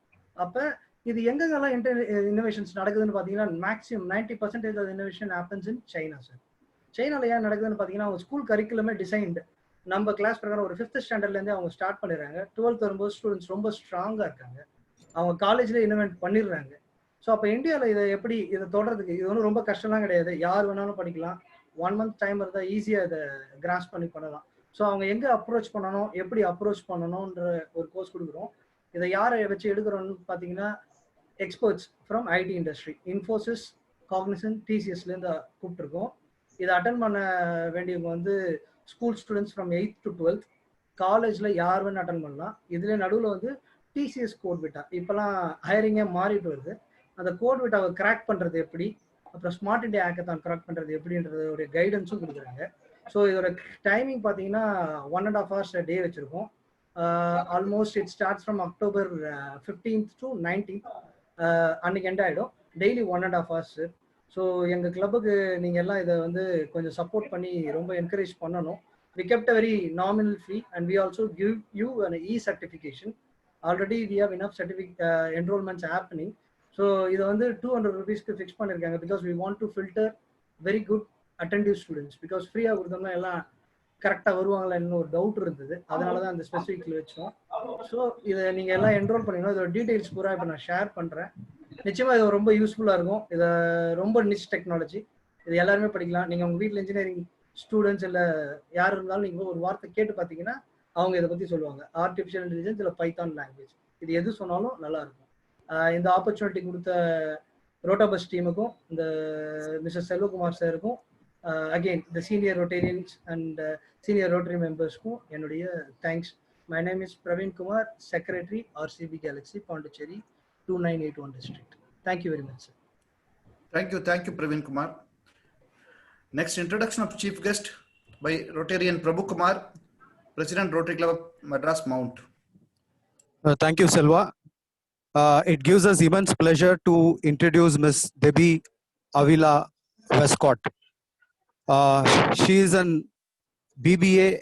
அப்போ இது எங்கெங்கெல்லாம் இன்னோவேஷன்ஸ் நடக்குதுன்னு பார்த்தீங்கன்னா maximum 90% of innovation happens in China sir. சைனாவில் ஏன் நடக்குதுன்னு பார்த்தீங்கன்னா அவங்க ஸ்கூல் கரிக்குலமே டிசைன்டு நம்ம கிளாஸ் பிரகாரம் ஒரு 5th ஸ்டாண்டர்ட்லேருந்தே அவங்க ஸ்டார்ட் பண்ணிடுறாங்க. 12th வரும்போது ஸ்டூடெண்ட்ஸ் ரொம்ப ஸ்ட்ராங்காக இருக்காங்க, அவங்க காலேஜ்லேயே இனோவேட் பண்ணிடுறாங்க. ஸோ அப்போ இந்தியாவில் இதை தொடர்றதுக்கு இது ஒன்றும் ரொம்ப கஷ்டம்லாம் கிடையாது, யார் வேணாலும் படிக்கலாம். 1 month டைம் இருந்தால் ஈஸியாக இதை கிராஸ் பண்ணி பண்ணலாம். ஸோ அவங்க எங்கே அப்ரோச் பண்ணணும், எப்படி அப்ரோச் பண்ணணுன்ற ஒரு கோர்ஸ் கொடுக்குறோம். இதை யாரை வச்சு எடுக்கிறோன்னு பார்த்தீங்கன்னா experts from IT industry, Infosys, Cognizant, டிசிஎஸ்லேருந்து கூப்பிட்டுருக்கோம். இதை அட்டன் பண்ண வேண்டியவங்க வந்து school students from 8th to 12th, காலேஜில் யார் வேணும் அட்டன் பண்ணலாம். இதில் நடுவில் வந்து டிசிஎஸ் கோட் விட்டா இப்போலாம் ஹையரிங்கே மாறிட்டு வருது, அந்த கோட் விட்டாவை கிராக் பண்ணுறது எப்படி, அப்புறம் ஸ்மார்ட் இண்டியா ஹேக்கத்தான் கிராக் பண்ணுறது எப்படின்றது ஒரு கைடன்ஸும் கொடுக்குறாங்க. ஸோ இதோட டைமிங் பார்த்தீங்கன்னா 1.5 hours டே வச்சுருக்கோம். Almost it starts from October 15th to 19th அன்னைக்கு எண்ட் ஆகிடும். Daily 1.5 hours. ஸோ எங்கள் கிளப்புக்கு நீங்கள் எல்லாம் இதை வந்து கொஞ்சம் சப்போர்ட் பண்ணி ரொம்ப என்கரேஜ் பண்ணணும். We kept a very nominal fee and we also give you an e-certification. Already we have enough enrollments happening. So இதை வந்து 200 rupeesக்கு ஃபிக்ஸ் பண்ணியிருக்காங்க. Because we want to filter very good attentive students. பிகாஸ் ஃப்ரீயாக கொடுத்தோம்னா எல்லாம் கரெக்டாக வருவாங்களா இன்னும் ஒரு டவுட் இருந்தது, அதனால தான் அந்த ஸ்பெசிஃபிக்கில் வச்சோம். ஸோ இதை நீங்கள் எல்லாம் என்ரோல் பண்ணிக்கணும். இதோட டீட்டெயில்ஸ் பூரா இப்போ நான் ஷேர் பண்ணுறேன். நிச்சயமாக இது ரொம்ப யூஸ்ஃபுல்லாக இருக்கும். இதை ரொம்ப நிச் டெக்னாலஜி, இது எல்லாருமே படிக்கலாம். நீங்கள் உங்கள் வீட்டில் இன்ஜினியரிங் ஸ்டூடெண்ட்ஸ் இல்லை யார் இருந்தாலும் நீங்கள் ஒரு வார்த்தை கேட்டு பார்த்தீங்கன்னா அவங்க இதை பற்றி சொல்லுவாங்க. ஆர்டிஃபிஷியல் இன்டெலிஜென்ஸ் இல்லை பைத்தான் லாங்குவேஜ், இது எது சொன்னாலும் நல்லாயிருக்கும். இந்த ஆப்பர்ச்சுனிட்டி கொடுத்த ரோட்டாபஸ் டீமுக்கும் இந்த மிஸ்டர் செல்வகுமார் சாருக்கும் again the senior Rotarians and senior Rotary members ku ennudiya thanks. My name is Praveen Kumar, Secretary, RCB Galaxy, Pondicherry, 2981 district. Thank you very much, sir. Thank you, Praveen Kumar. Next, introduction of chief guest by Rotarian Prabhu Kumar, President, Rotary Club of Madras Mount. Thank you, Selva. It gives us immense pleasure to introduce Ms. Debie Avilaa Westcott. She is an BBA,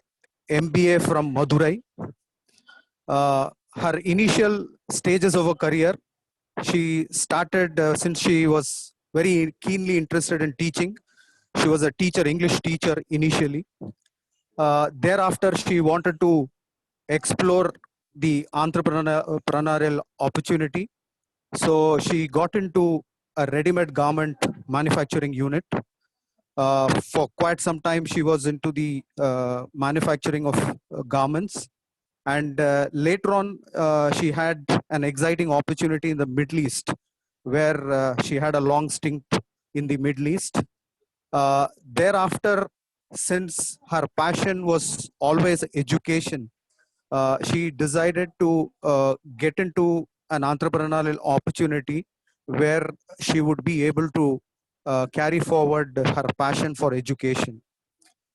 MBA from Madurai. Her initial stages of her career, she started since she was very keenly interested in teaching. She was a teacher, English teacher initially. Thereafter, she wanted to explore the entrepreneurial opportunity. So she got into a ready-made garment manufacturing unit. For quite some time, she was into the manufacturing of garments. And later on, she had an exciting opportunity in the Middle East, where she had a long stint in the Middle East. Thereafter, since her passion was always education, she decided to get into an entrepreneurial opportunity where she would be able to carry forward her passion for education.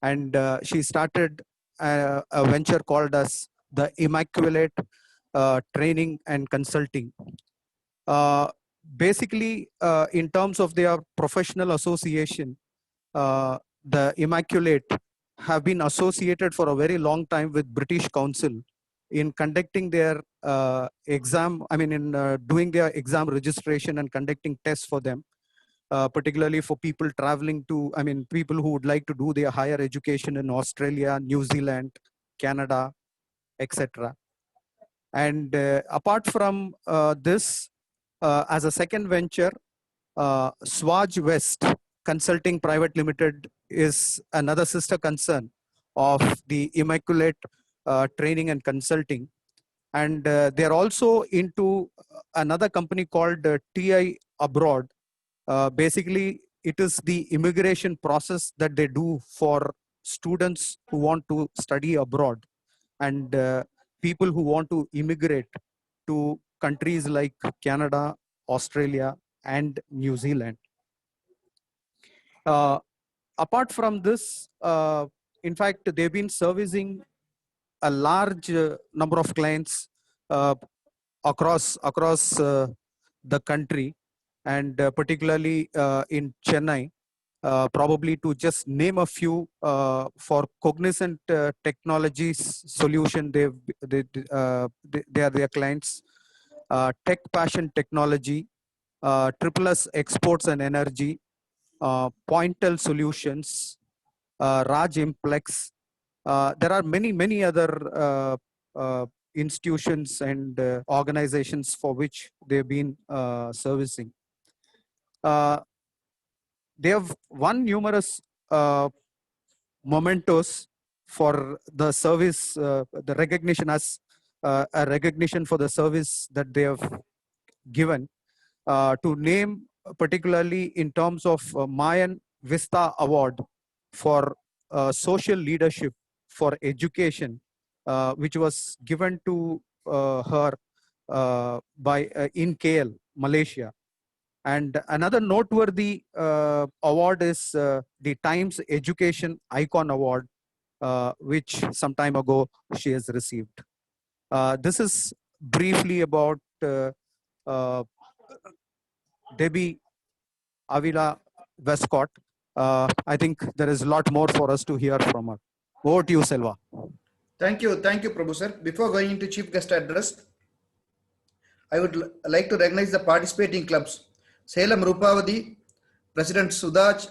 And she started a venture called as the Immaculate Training and Consulting. Basically, in terms of their professional association, the Immaculate have been associated for a very long time with British Council in conducting their doing their exam registration and conducting tests for them, particularly for people traveling to, people who would like to do their higher education in Australia, New Zealand, Canada, etc. And apart from this, as a second venture, Swaj West Consulting Private Limited is another sister concern of the Immaculate Training and Consulting. And they're also into another company called TI Abroad. Basically, it is the immigration process that they do for students who want to study abroad and people who want to immigrate to countries like Canada, Australia, and New Zealand. Apart from this, in fact, they've been servicing a large number of clients across the country, and particularly in Chennai. Probably to just name a few, for Cognizant Technologies Solution, they are their clients. Tech Passion Technology, Triple S Exports and Energy, Pointel Solutions, Raj Implex. There are many other institutions and organizations for which they've been servicing. They have won numerous mementos for the service, the recognition as a recognition for the service that they have given. To name particularly in terms of Mayan Vista Award for social leadership for education, which was given to her by in KL, Malaysia. And another noteworthy award is the Times Education Icon Award, which some time ago she has received. This is briefly about Debie Avilaa Westcott. I think there is a lot more for us to hear from her. Over to you, Selva. Thank you, Prabhu sir. Before going into chief guest address, I would like to recognize the participating clubs. Salem Rupavadi, President Sudhaj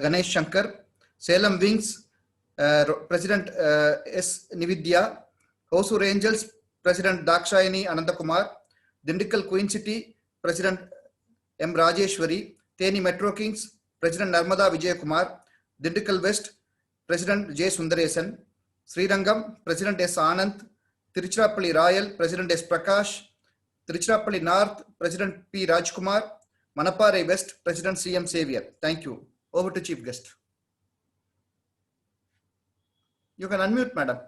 Ganesh Shankar. Salem Wings, President S. Nividya. Hosur Angels, President Dakshayani Anandakumar. Dindikal Queen City, President M. Rajeshwari. Theni Metro Kings, President Narmada Vijayakumar. Dindikal West, President J. Sundaresan. Srirangam, President S. Anand. Tiruchirapalli Royal, President S. Prakash. Tiruchirapalli North, President P. Rajkumar. Manappare West, President C.M. Xavier. Thank you. Over to chief guest. You can unmute, madam.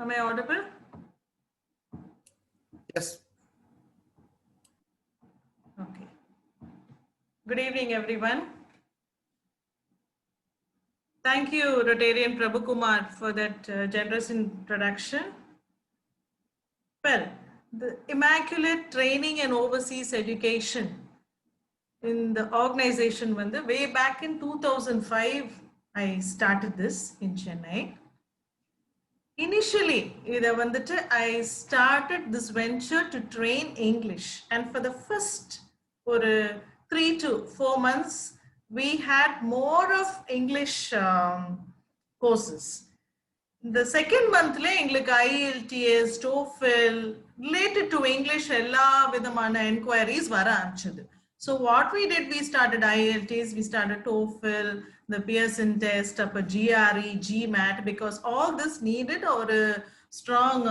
Am I audible? Yes. Okay. Good evening, everyone. Thank you, Rotarian Prabhu Kumar, for that generous introduction. Well, the Immaculate Training and Overseas Education in the organization, way back in 2005, I started this in Chennai. Initially, I started this venture to train English, and for the first 3 to 4 months, we had more of English courses. The second month, IELTS, TOEFL, related to English, ella vidhamana enquiries vara arambichadu. So what we did, we started IELTS, we started TOEFL, the Pearson test, up a GRE, GMAT, because all this needed a strong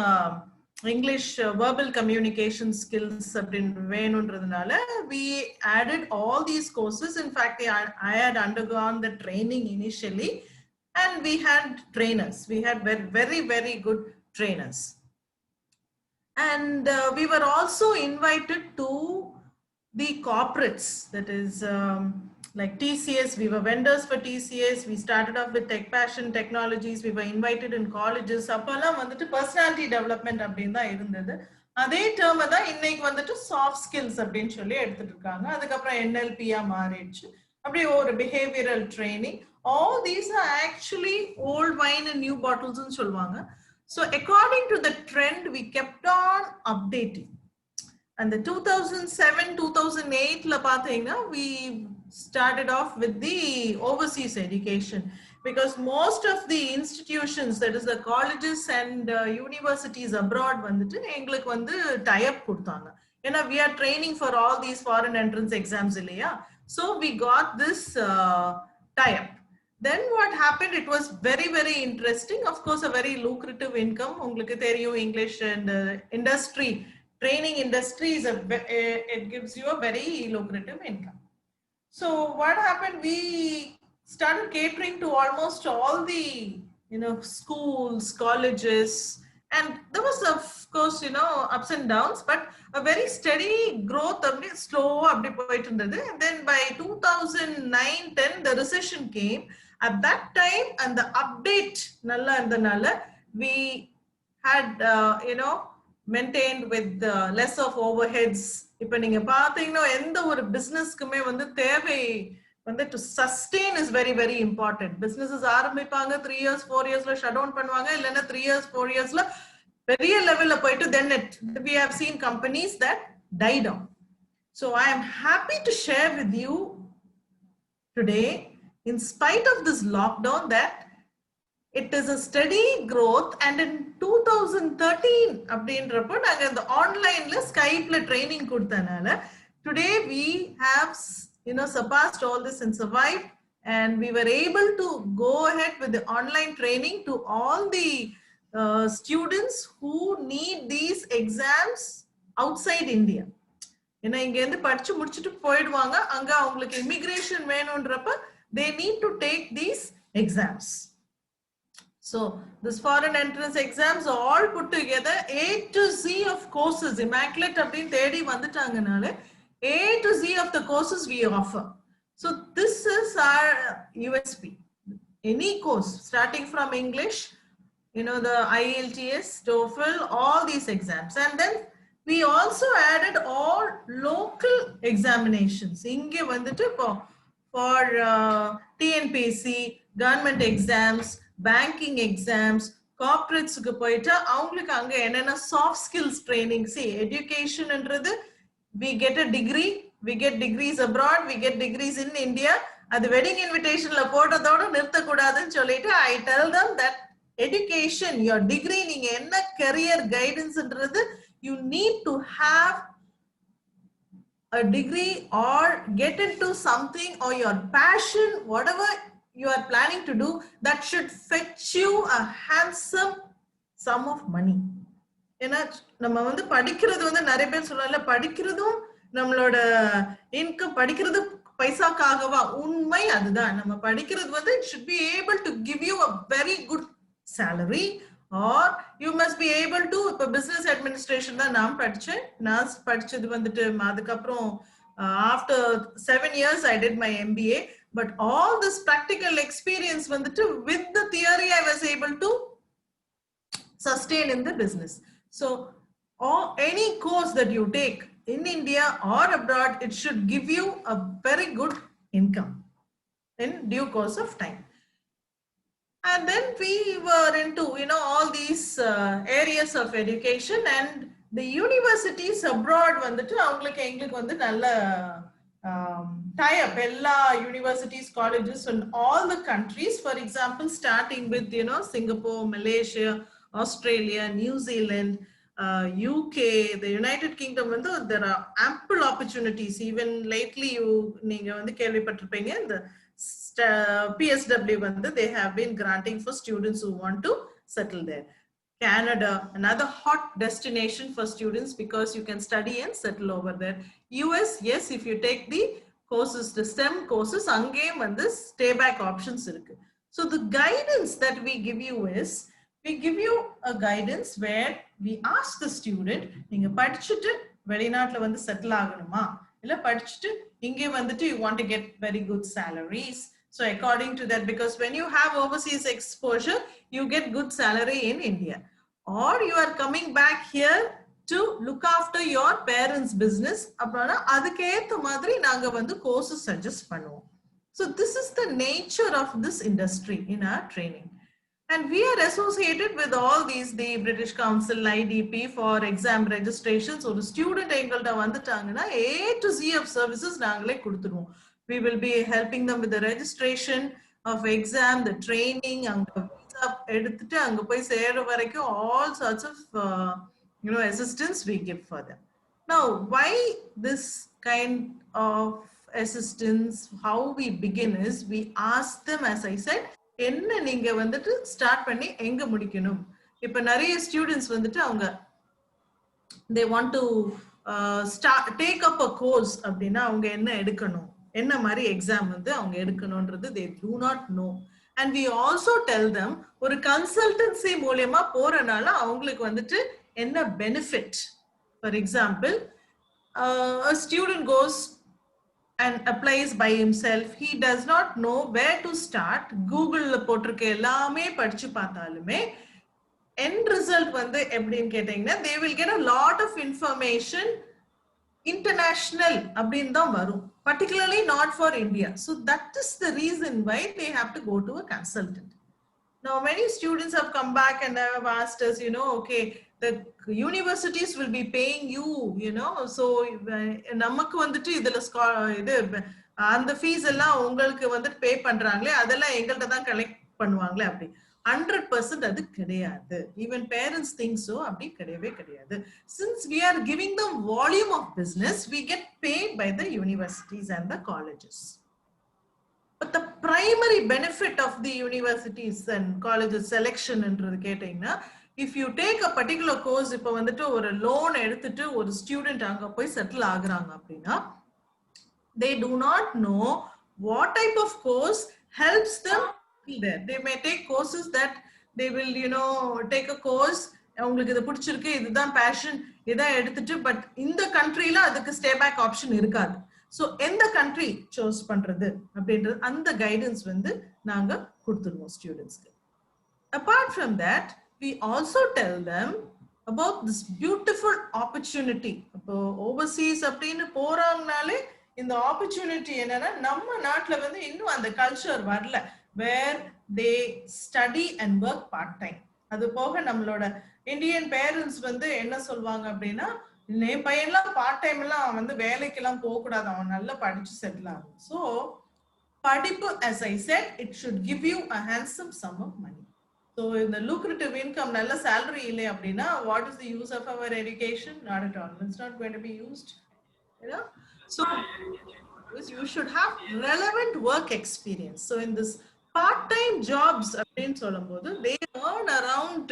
English verbal communication skills. We added all these courses. In fact, I had undergone the training initially, and we had trainers. We had very, very good trainers. And we were also invited to the corporates, that is like TCS. We were vendors for TCS. We started off with Tech Passion Technologies. We were invited in colleges. Personality development அப்படினு இருந்தது. அதே term தான் இன்னைக்கு soft skills அப்படினு சொல்லி எடுத்துட்டு இருக்காங்க. அதுக்கப்புறம் NLP-ஆ மாறிடுச்சு. அப்படியே ஒரு behavioral training. All these are actually old wine in new bottles ன்னு சொல்வாங்க. So according to the trend, we kept on updating. And the 2007-2008 we started off with the overseas education, because most of the institutions, that is the colleges and universities abroad, tie up kudutanga. We are training for all these foreign entrance exams, so we got this tie up. Then what happened, it was very, very interesting. Of course, a very lucrative income. English and industry, training industry, it gives you a very lucrative income. So what happened, we started catering to almost all the schools, colleges, and there was of course ups and downs, but a very steady growth, slow and then by 2009-10 the recession came. At that time, and the update we had maintained with less of overheads. Ipo neenga pathina endha oru business kume thevai to sustain is very, very important. Businesses ஆரம்பிப்பாங்க 3 years 4 years la shut down பண்ணுவாங்க, இல்லனா 3 years 4 years la பெரிய லெவல்ல போயிட்டு then we have seen companies that die down. So I am happy to share with you today, in spite of this lockdown, that it is a steady growth. And in 2013 அப்படின்றப்ப நாங்க இந்த ஆன்லைன்ல ஸ்கைப்ல training கொடுத்தனால today we have surpassed all this and survived, and we were able to go ahead with the online training to all the students who need these exams outside India. ஏன்னா இங்க இருந்து படிச்சு முடிச்சிட்டு போயிடுவாங்க, அங்க அவங்களுக்கு immigration வேணும்ன்றப்ப they need to take these exams. So this foreign entrance exams are all put together, A to Z of courses. Immaculate அப்படினு தேடி வந்துட்டாங்கனால A to Z of the courses we offer. So this is our USP. Any course starting from English, the IELTS, TOEFL, all these exams. And then we also added all local examinations. Inge vandu for TNPC, government exams, banking exams, corporates ku poita avங்களுக்கு அங்க என்னென்ன soft skills training. See, education என்றது we get a degree, we get degrees abroad, we get degrees in India. அது wedding invitation la போட்டதோட நிறுத்த கூடாதுன்னு சொல்லிட்டு I tell them that education, your degree, நீங்க என்ன career guidance என்றது, you need to have a degree or get into something or your passion, whatever you are planning to do, that should fetch you a handsome sum of money. ஏன்னா நம்ம வந்து படிக்கிறது வந்து நிறைய பேர் சொல்லல, படிக்கிறதும் நம்மளோட இன்கம், படிக்கிறது பைசாக்காகவா? உண்மை அதுதான். நம்ம படிக்கிறது வந்து it should be able to give you a very good salary, or you must be able to. இப்ப business administration தான் நான் படிச்சேன். நான் படிச்சது வந்துட்டு அதுக்கப்புறம் after 7 years I did my MBA, but all this practical experience வந்துட்டு with the theory I was able to sustain in the business. So any course that you take in India or abroad, it should give you a very good income in due course of time. And then we were into, all these areas of education, and the universities abroad வந்துட்டு அவங்களுக்கு எங்களுக்கு வந்து நல்ல tie up எல்லா universities, colleges in all the countries. For example, starting with Singapore, Malaysia, Australia, New Zealand, UK, the United Kingdom, there are ample opportunities. Even lately, நீங்க வந்து கேள்விப்பட்டிருப்பீங்க, the PSW, they have been granting for students who want to settle there. Canada, another hot destination for students because you can study and settle over there. US, yes, if you take the courses, the STEM courses, அங்கேயும் வந்து stay back options இருக்கு. So the guidance that we give you is, we give you a guidance where we ask the student, நீங்க படிச்சுட்டு வெளிநாட்டுல வந்து settle ஆகணுமா, இல்ல படிச்சுட்டு இங்கே வந்துட்டு you want to get very good salaries. So according to that, because when you have overseas exposure, you get good salary in India, or you are coming back here to look after your parents' business, அப்படினா அதுக்கேத்த மாதிரி நாங்க வந்து courses suggest பண்ணுவோம். So this is the nature of this industry in our training. And we are associated with all these, the British Council, IDP, for exam registrations. So the student எங்கள்ட்ட வந்துட்டாங்கன்னா A to Z of services நாங்களே கொடுத்துருவோம். We will be helping them with the registration of exam, the training, அங்க visa எடுத்துட்டு அங்க போய் சேர வரைக்கும் all sorts of assistance we give for them. Now, why this kind of assistance? How we begin is, we ask them, as I said, என்ன நீங்க வந்துட்டு start பண்ணி எங்க முடிக்கணும். இப்ப நிறைய ஸ்டூடெண்ட்ஸ் வந்துட்டு அவங்க they want to take up a course அப்படின்னா அவங்க என்ன எடுக்கணும், என்ன மாதிரி எக்ஸாம் வந்து அவங்க எடுக்கணும்ன்றது they do not know. And we also tell them, ஒரு கன்சல்டன்சி மூலமா போறனால அவங்களுக்கு வந்துட்டு என்ன benefit. For example, a student goes and applies by himself. He does not know where to start. Google போட்டிருக்க எல்லாமே படிச்சு பார்த்தாலுமே end result வந்து எப்படின்னு கேட்டீங்கன்னா, they will get a lot of information international அப்படின்னு தான் வரும், particularly not for India. So that is the reason why they have to go to a consultant. Now many students have come back and have asked us, okay, the universities will be paying you, so நமக்கு வந்துட்டு இதுல இது அந்த fees எல்லாம் உங்களுக்கு வந்துட்டு பே பண்றாங்களே, அதெல்லாம் எங்கள்ட்ட தான் கலெக்ட் பண்ணுவாங்களே அப்படி. 100% அது கிடையாது. Even parents think so. அப்படி கிடையவே கிடையாது. Since we are giving them volume of business, we get paid by the universities and the colleges. But the primary benefit of the universities and colleges selection என்றது கேட்டீங்கன்னா, if you take a particular course, இப்ப வந்துட்டு ஒரு loan எடுத்துட்டு ஒரு student அங்க போய் settle ஆகுறாங்க அப்படின்னா, they do not know what type of course helps them there. They may take courses that they will, take a course, அவங்களுக்கு இது பிடிச்சிருக்கு, இதுதான் passion, இதான் எடுத்துட்டு, but இந்த countryல அதுக்கு stay back option இருக்காது. So எந்த country choose பண்றது அப்படின்றது அந்த guidance வந்து நாங்க கொடுத்துருவோம் ஸ்டூடெண்ட்ஸ்க்கு. Apart from that, we also tell them about this beautiful opportunity. இப்போ overseas அப்படின்னு போறாங்கனாலே இந்த opportunity என்னன்னா, நம்ம நாட்டுல வந்து இன்னும் அந்த கல்ச்சர் வரல, where they study and work part time. அது போக நம்மளோட இந்தியன் பேரண்ட்ஸ் வந்து என்ன சொல்வாங்க அப்படின்னா, என் பையன்லாம் பார்ட் டைம் எல்லாம் வந்து வேலைக்கெல்லாம் போக கூடாது, அவன் நல்லா படிச்சு செட்டில் ஆகும். ஸோ படிப்பு, as I said, it should give you a handsome sum of money. So இந்த lucrative income, நல்ல salary இல்லை அப்படின்னா, what is the use of our education? Not at all. It's not going to be used. So you should have relevant work experience. So in this part-time jobs, they earn around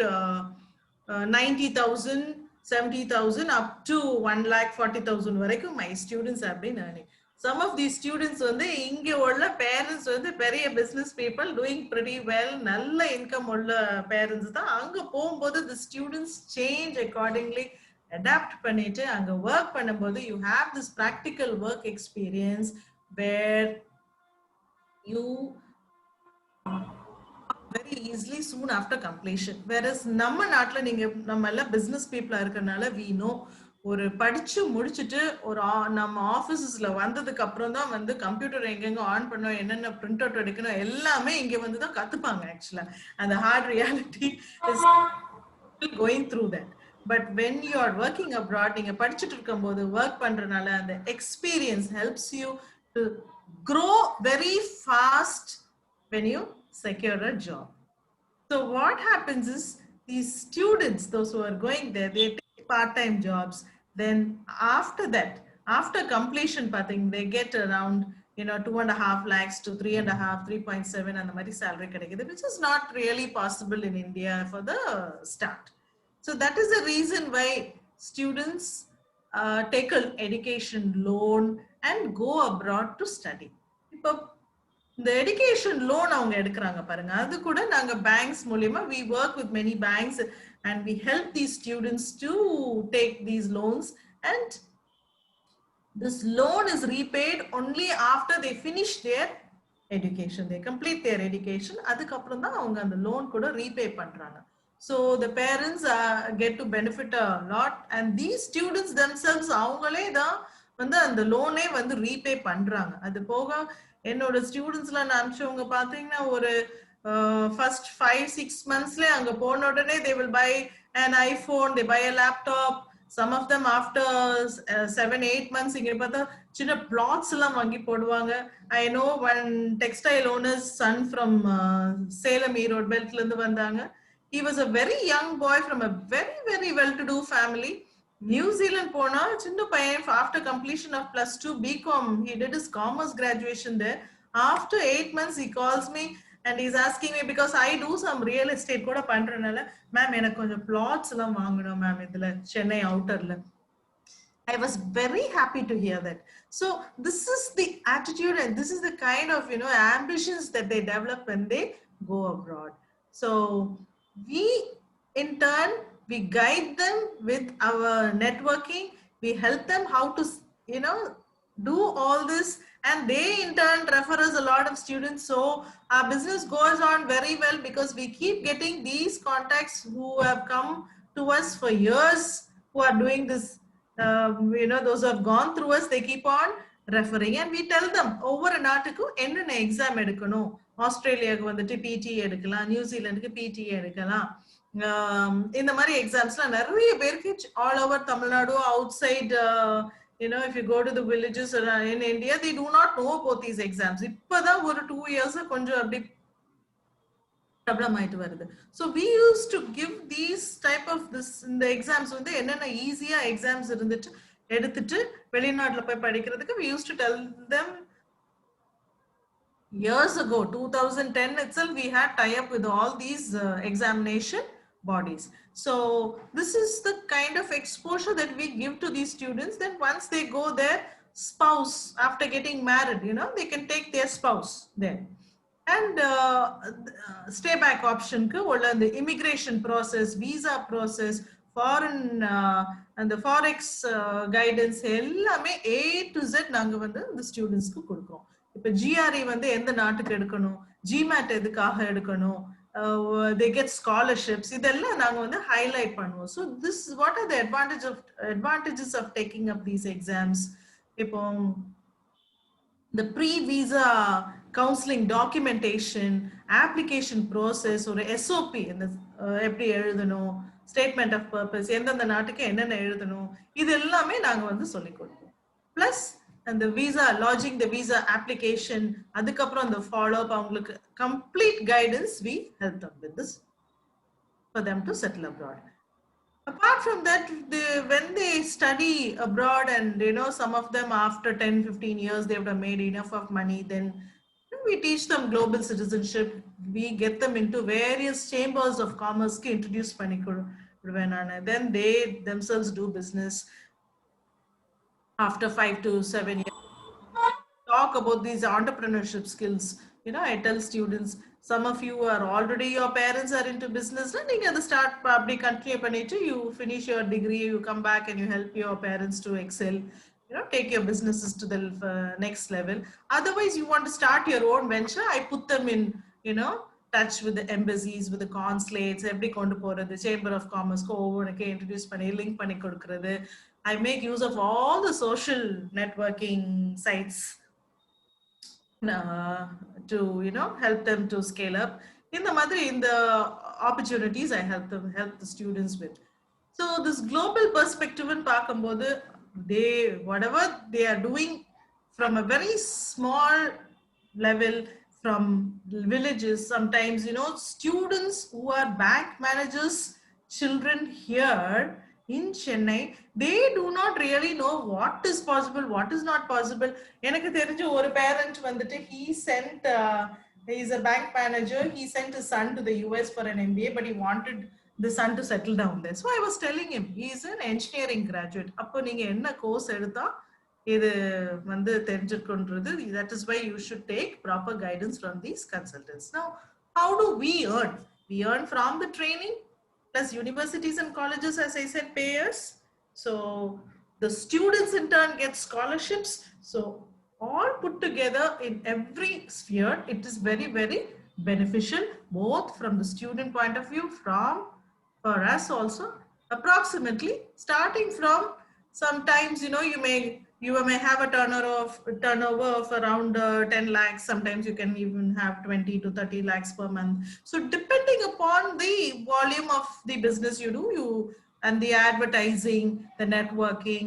90,000, 70,000 up to 1,40,000 varaikkum my students have been earning. Some of these students inge ulla parents very business people doing pretty well, nalla income ulla parents da anga pogumbodhu the students change accordingly, adapt பண்ணிட்டு அங்க work பண்ணும்போது you have this practical work experience where you very easily soon after completion. Whereas நம்ம நாட்டுல நீங்க நம்ம எல்லாம் business people இருக்கறனால we know ஒரு படிச்சு முடிச்சிட்டு ஒரு நம்ம ஆபீசஸ்ல வந்ததுக்கு அப்புறம் தான் கம்ப்யூட்டர் எங்கெங்க ஆன் பண்ணோம், என்னென்ன பிரிண்ட் அவுட் எடுக்கணும் எல்லாமே இங்க தான் கத்துப்பாங்க. ஆக்சுவலா அந்த hard reality is going through that. But when you are working abroad, நீங்க படிச்சிட்டு இருக்கும்போது work பண்றனால அந்த experience helps you to grow very fast when you secure a job. So what happens is these students, those who are going there, they take part-time jobs. Then after that, after completion, they get around 2.5 lakhs to 3.5, 3.7 and the mari salary kadekudhu, which is not really possible in India for the start. So that is the reason why students take an education loan and go abroad to study. The education loan avanga edukranga parunga, adu kuda naanga banks mooliyama we work with many banks and we help these students to take these loans, and this loan is repaid only after they finish their education, they complete their education, adukapram da avanga and loan kuda repay pandranga. So the parents get to benefit a lot, and these students themselves avangale da and the loan repay பண்றாங்க. அது போக என்னோட ஸ்டூடெண்ட்ஸ்லாம் நான் அனுப்பிச்சவங்க பாத்தீங்கன்னா ஒரு first 5-6 monthsல அங்க போன உடனே they will buy an iPhone, they buy a laptop. Some of them after 7-8 months இங்க பார்த்தா சின்ன plots எல்லாம் வாங்கி போடுவாங்க. I know one textile owner's son from Salem Road Beltல இருந்து வந்தாங்க. He was a very young boy from a very, very well-to-do family. New Zealand pona chinna payan after completion of +2 BCom, he did his commerce graduation there. After 8 months he calls me and he's asking me, because I do some real estate kuda pandranala, ma'am enakku konja plots la vaanganum ma'am idhula Chennai outer la. I was very happy to hear that. So this is the attitude and this is the kind of ambitions that they develop when they go abroad. So we in turn we guide them with our networking, we help them how to do all this, and they in turn refer us a lot of students. So our business goes on very well because we keep getting these contacts who have come to us for years, who are doing this, those who have gone through us, they keep on referring, and we tell them over a natukku enna exam edukano, Australia ku vandu PT edukalam, New Zealand ku PT edukalam. In the mari exams la nariya perku all over Tamil Nadu, outside if you go to the villages in India, they do not know about these exams. Ippada oru 2 years konjam abbi problem ஆயிட்டு வருது. So we used to give these type of this in the exams என்னென்ன ஈஸியா exams இருந்துட்டு எடுத்துட்டு வெளிநாட்டுல போய் படிக்கிறதுக்கு we used to tell them. Years ago, 2010 itself, we had tie-up with all these examination bodies. So this is the kind of exposure that we give to these students. Then once they go there, spouse, after getting married, they can take their spouse there. And stay back option or the immigration process, visa process, foreign and the forex guidance ellame A to Z நாங்க the students க்கு கொடுக்கிறோம். இப்ப GRE எந்த நாட்டுக்கு எடுக்கணும், GMAT எதுக்காக எடுக்கணும், they get scholarships, இதெல்லாம் நாங்க highlight பண்ணுவோம். So this is what are the advantages of taking up these exams. இப்போ the pre-visa counseling documentation, application process or SOP இந்த எப்படி எழுதணும், statement of purpose, எந்தெந்த நாட்டுக்கு என்னென்ன எழுதணும், இது எல்லாமே நாங்க சொல்லிக் கொடுப்போம். Plus and the visa, lodging the visa application, adukapram the follow up, avங்களுக்கு complete guidance we help them with this for them to settle abroad. Apart from that, when they study abroad and, some of them after 10, 15 years, they would have made enough of money, then we teach them global citizenship. We get them into various chambers of commerce, introduce Panikuru. Then they themselves do business after 5 to 7 years. Talk about these entrepreneurship skills. I tell students, some of you are already, your parents are into business, and you can start probably continue, you finish your degree, you come back and you help your parents to excel, take your businesses to the next level. Otherwise, you want to start your own venture, I put them in, touch with the embassies, with the consulates, every the Chamber of Commerce, introduce link I make use of all the social networking sites to help them to scale up. In the opportunities I help the students with. So this global perspective in Pakambodu, whatever they are doing from a very small level, from villages, sometimes students who are bank managers, children here in Chennai, they do not really know what is possible, what is not possible. எனக்கு தெரிஞ்ச ஒரு parent வந்துட்டு he sent he is a bank manager, he sent his son to the US for an MBA, but he wanted the son to settle down there. So I was telling him, he is an engineering graduate. அப்போ நீங்க என்ன course எடுத்தா இது வந்து தெரிஞ்சிருக்குன்றது, that is why you should take proper guidance from these consultants. Now, how do we earn? We earn from the training, plus universities and colleges, as I said, pay us. So the students in turn get scholarships. So all put together in every sphere, it is very, very beneficial, both from the student point of view, for us also. Approximately starting from, sometimes you may have a turnover of around 10 lakhs. Sometimes you can even have 20 to 30 lakhs per month. So depending upon the volume of the business you do, and the advertising, the networking.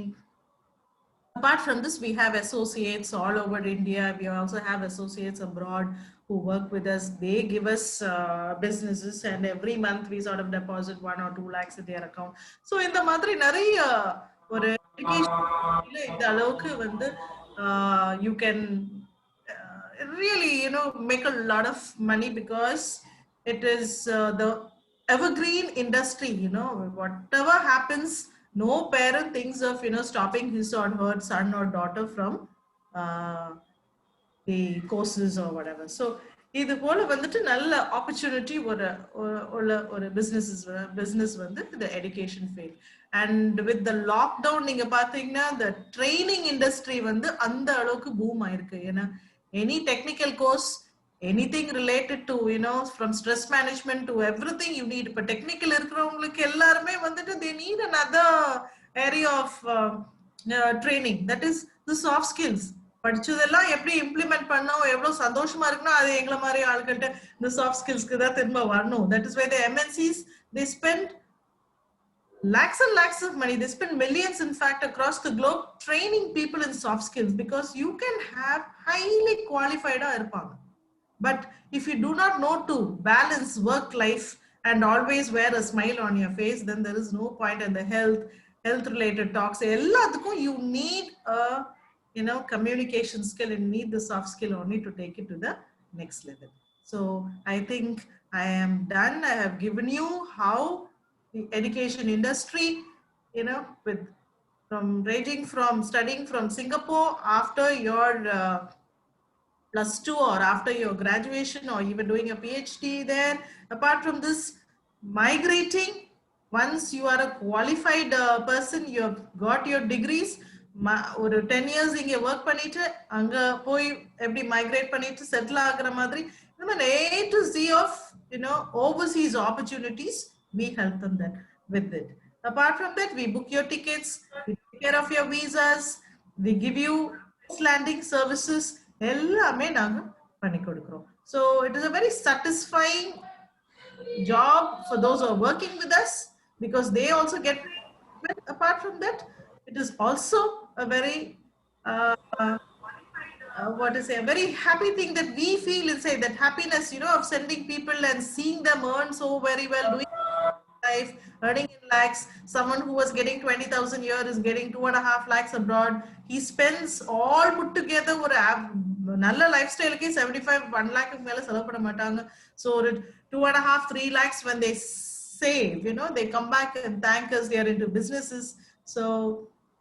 Apart from this, we have associates all over India. We also have associates abroad who work with us. They give us businesses, and every month we sort of deposit 1 or 2 lakhs in their account. So in the madri nariya or education, you can really make a lot of money, because it is the evergreen industry. Whatever happens, no parent thinks of stopping his or her son or daughter from the courses or whatever. So இது போல வந்துட்டு நல்ல opportunity ஒரு business வந்து the education field. And with the lockdown, நீங்க பாத்தீங்கன்னா the training industry வந்து அந்த அளவுக்கு boom ஆயிருக்கு. ஏன்னா any technical course, anything related to from stress management to everything you need. But technical இருக்கிறவங்களுக்கு எல்லாருமே வந்துட்டு they need another area of training, that is the soft skills. படிச்சதெல்லாம் எப்படி இம்ப்ளிமெண்ட் பண்ணோம், எவ்வளவு சந்தோஷமா இருக்குன்னா அது எங்களை மாதிரி ஆளுகிட்ட இந்த சாஃப்ட் ஸ்கில்ஸ்க்கு தான் திரும்ப வரணும். That is why the MNCs, they spend lakhs and lakhs of money. They spend millions, in fact, across the globe training people in soft skills, because you can have highly qualified irpanga, but if you do not know to balance work life and always wear a smile on your face, then there is no point. In the health related talks, you need a communication skill, and need the soft skill only to take it to the next level. So I think I am done. I have given you how the education industry, ranging from studying from Singapore after your +2 or after your graduation, or even doing a PhD there. Apart from this, migrating, once you are a qualified person, you have got your degrees, ஒரு 10 years இங்க work பண்ணிட்டு அங்க போய் எப்படி migrate பண்ணிட்டு settle ஆகுற மாதிரி, A to Z of overseas opportunities, we help them with it. Apart from that, we book your tickets, we take care of your visas, we give you landing services, எல்லாமே நாங்க பண்ணி கொடுக்கிறோம். So it is a very satisfying job for those who are working with us, because they also get. Apart from that, it is also a very a very happy thing that we feel inside, that happiness of sending people and seeing them earn so very well, doing life, earning in lakhs. Someone who was getting 20,000 a year is getting 2.5 lakhs abroad. He spends all put together ஒரு நல்ல life ஸ்டைலுக்கு 75 1 lakh மேல செலவு பண்ண மாட்டாங்க. So 2.5 3 lakhs when they save, you know, they come back and thank us. They are into businesses. So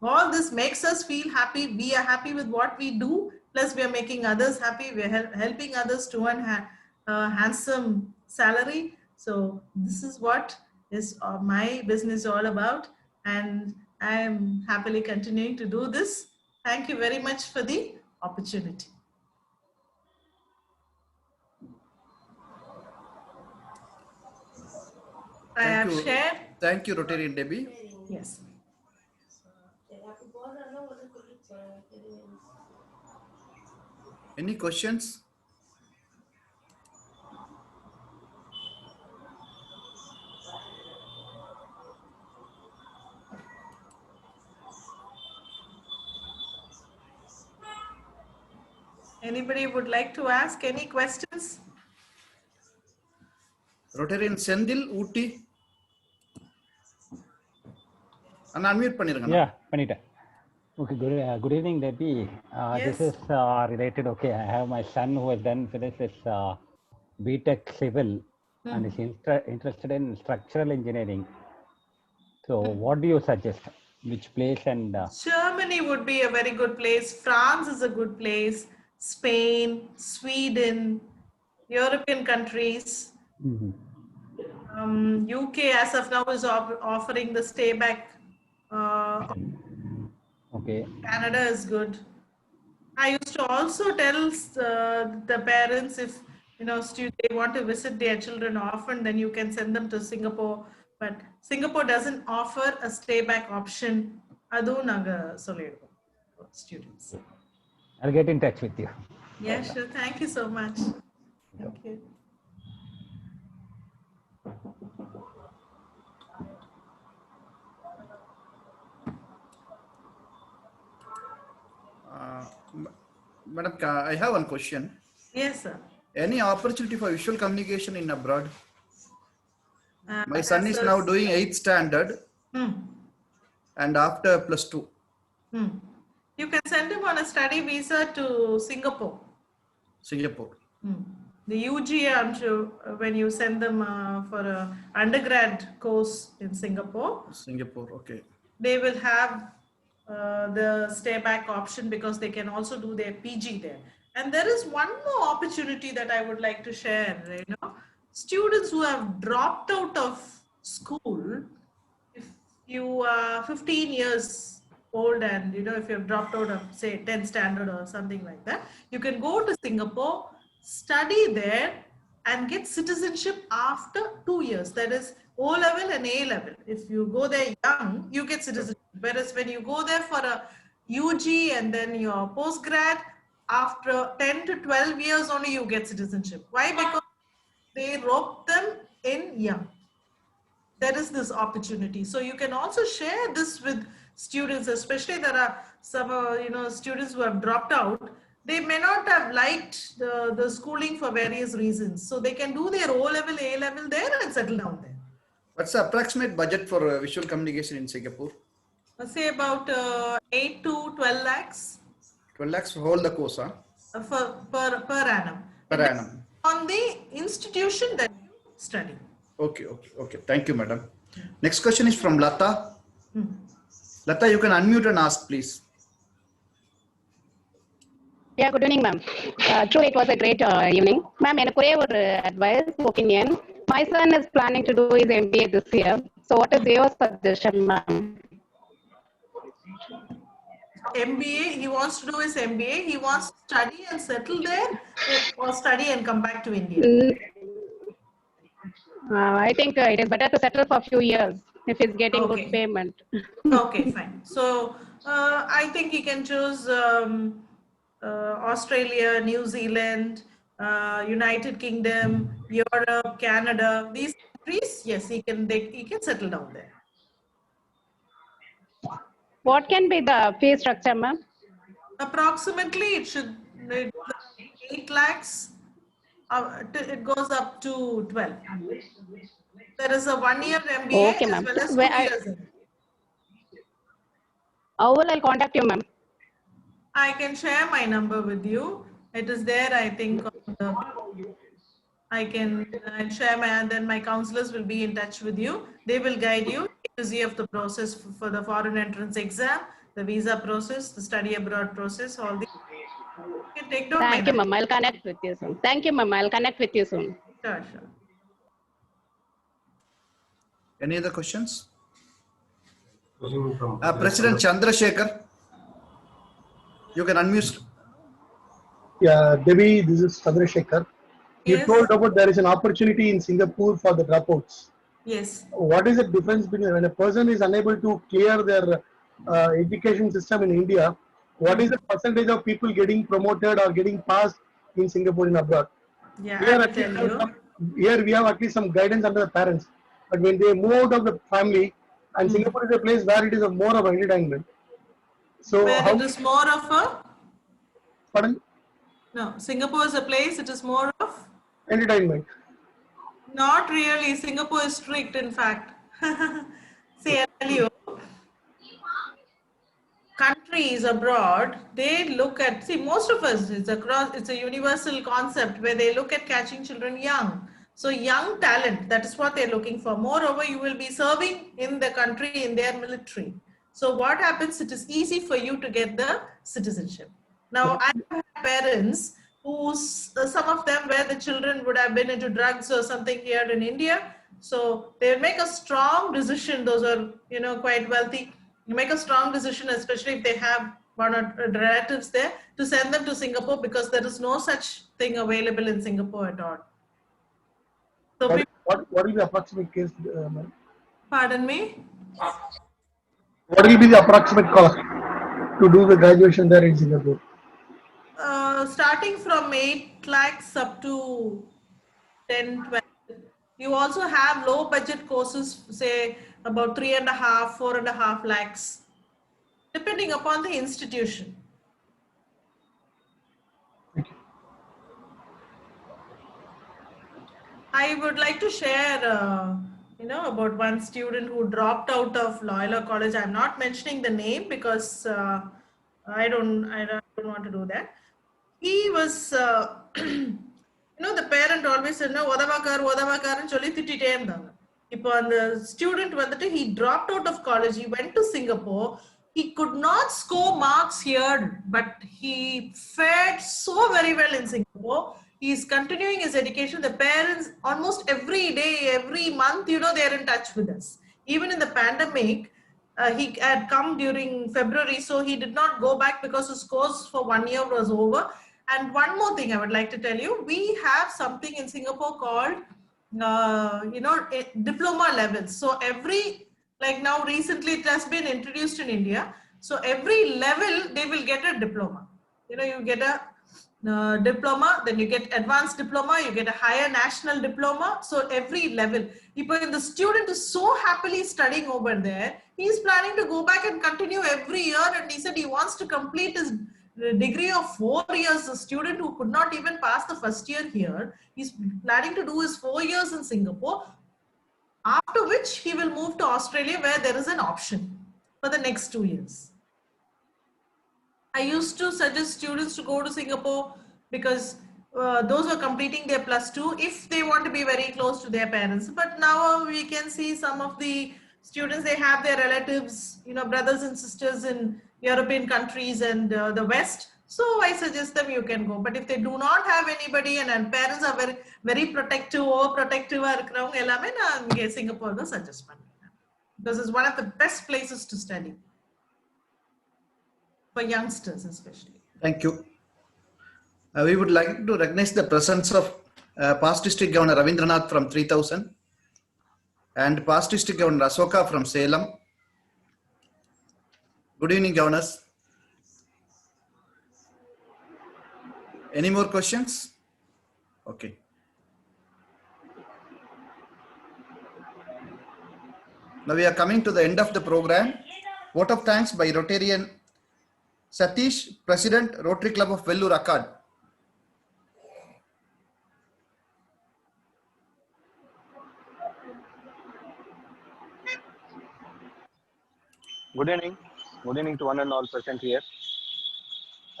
all this makes us feel happy. We are happy with what we do. Plus we are making others happy. We are helping others to earn handsome salary. So this is what is my business all about, and I am happily continuing to do this. Thank you very much for the opportunity. I have shared. Thank you, Rtn.Debie. Yes. Any questions? Anybody would like to ask any questions? Rotarian Sendil, Ooty. Unmute பண்ணிருங்க. Yeah, பண்ணிட்டேன். Okay, good evening, Debbie. Yes. This is related. Okay, I have my son who has done finished his BTech Civil and is interested in structural engineering. So, what do you suggest? Which place? And Germany would be a very good place. France is a good place. Spain, Sweden, European countries. UK as of now is offering the stay back. Okay. Canada is good. I used to also tell the parents, if you know they want to visit their children often, then you can send them to Singapore. But Singapore doesn't offer a stay back option. Adhu naga solliruvom students. I'll get in touch with you. Yeah, sure. Thank you so much. Thank you. Madam, I have one question. Yes, sir. Any opportunity for visual communication in abroad? My son is now doing 8th standard and after +2. You can send him on a study visa to Singapore. Singapore. The UG, I'm sure, when you send them for an undergrad course in Singapore. Singapore, okay. They will have the stay back option because they can also do their PG there. And there is one more opportunity that I would like to share. You know, students who have dropped out of school, if you are 15 years old and you know if you have dropped out of say 10th standard or something like that, you can go to Singapore, study there and get citizenship after 2 years. That is O level and A level. If you go there young, you get citizenship. Whereas when you go there for a UG and then your postgrad, after 10 to 12 years only you get citizenship. Why? Because they rope them in young. There is this opportunity. So you can also share this with students, especially there are some you know students who have dropped out. They may not have liked the schooling for various reasons. So they can do their O level, A level there and settle down there. What's the approximate budget for visual communication in Singapore? Say about 8 to 12 lakhs. 12 lakhs for hold the course, huh? Per annum. Per annum. On the institution that you study. Okay. Thank you, madam. Next question is from Lata. Lata, you can unmute and ask, please. Yeah, good evening, ma'am. Truly, it was a great evening. Ma'am, I have advice, opinion. My son is planning to do his MBA this year. So what is your suggestion, ma'am? MBA, he wants to do his MBA. He wants to study and settle there or study and come back to India. I think it is better to settle for a few years if he's getting good payment. Okay, fine. So I think he can choose Australia, New Zealand, United Kingdom, Europe, Canada. These countries, yes, he can settle down there. What can be the fee structure, ma'am? Approximately, it should 8 lakhs It goes up to 12. There is a 1-year MBA Okay, as ma'am. well as 2 Where years. how will I contact you, ma'am? I can share my number with you. It is there, I think. I'll share then my counselors will be in touch with you. They will guide you to see of the process for the foreign entrance exam, the visa process, the study abroad process, all these. You can take down my Thank you, number. ma'am. I'll connect with you soon. Thank you, ma'am. I'll connect with you soon. Sure, sure. Any other questions? President Chandrasekhar, you can unmute. Yeah, Debbie, this is Chandrasekhar. You Yes. told about there is an opportunity in Singapore for the dropouts. Yes. What is the difference between when a person is unable to clear their education system in India? What is the percentage of people getting promoted or getting passed in Singapore in abroad? Yeah, Here, I will at least tell you. here we have at least some guidance under the parents. But when they move out of the family, and Singapore is a place where it is a more of entertainment. So Where how? it is more of a. Pardon? No, Singapore is a place. It is more of. Entertainment. Not really. Singapore is strict, in fact. See, I tell you, countries abroad, they look at, see, most of us, it's a universal concept where they look at catching children young. So young talent, that is what they're looking for. Moreover, you will be serving in the country in their military. So what happens, it is easy for you to get the citizenship. Now, I have parents who's some of them where the children would have been into drugs or something here in India. So they make a strong decision. Those are, quite wealthy. You make a strong decision, especially if they have one or relatives there, to send them to Singapore because there is no such thing available in Singapore at all. So what will be the approximate case, ma'am? Pardon me? What will be the approximate cost to do the graduation there in Singapore? Starting from 8 lakhs up to 10, 12. You also have low budget courses, say about 3.5, 4.5 lakhs, depending upon the institution. I would like to share, about one student who dropped out of Loyola College. I'm not mentioning the name because I don't want to do that. He was, the parent always said, no, odavakar சொல்லி திட்டிட்டே இருந்தாங்க. இப்போ அந்த student வந்துட்டு he dropped out of college. He went to Singapore. He could not score marks here, but he fared so very well in Singapore. He is continuing his education. The parents almost every day, every month, they are in touch with us. Even in the pandemic, he had come during February, so he did not go back because his course for 1 year was over. And one more thing I would like to tell you, we have something in Singapore called, diploma levels. So like now recently it has been introduced in India. So every level they will get a diploma. You get a diploma, then you get advanced diploma, you get a higher national diploma. So every level, if the student is so happily studying over there, he is planning to go back and continue every year. And he said he wants to complete his degree of 4 years. A student who could not even pass the first year here, he's planning to do his 4 years in Singapore, after which he will move to Australia where there is an option for the next 2 years. I used to suggest students to go to Singapore because those who are completing their +2 if they want to be very close to their parents. But now we can see some of the students, they have their relatives, brothers and sisters in European countries and the West. So I suggest them you can go. But if they do not have anybody and parents are very, very protective, overprotective, I'm Singapore the suggest because it's one of the best places to study for youngsters especially. Thank you. We would like to recognize the presence of past district governor Ravindranath from 3000 and past district governor Asoka from Salem. Good evening, governors. Any more questions? Okay. Now we are coming to the end of the program. Vote of thanks by Rotarian Satish, President, Rotary Club of Vellore. Good evening. Good evening to one and all present here.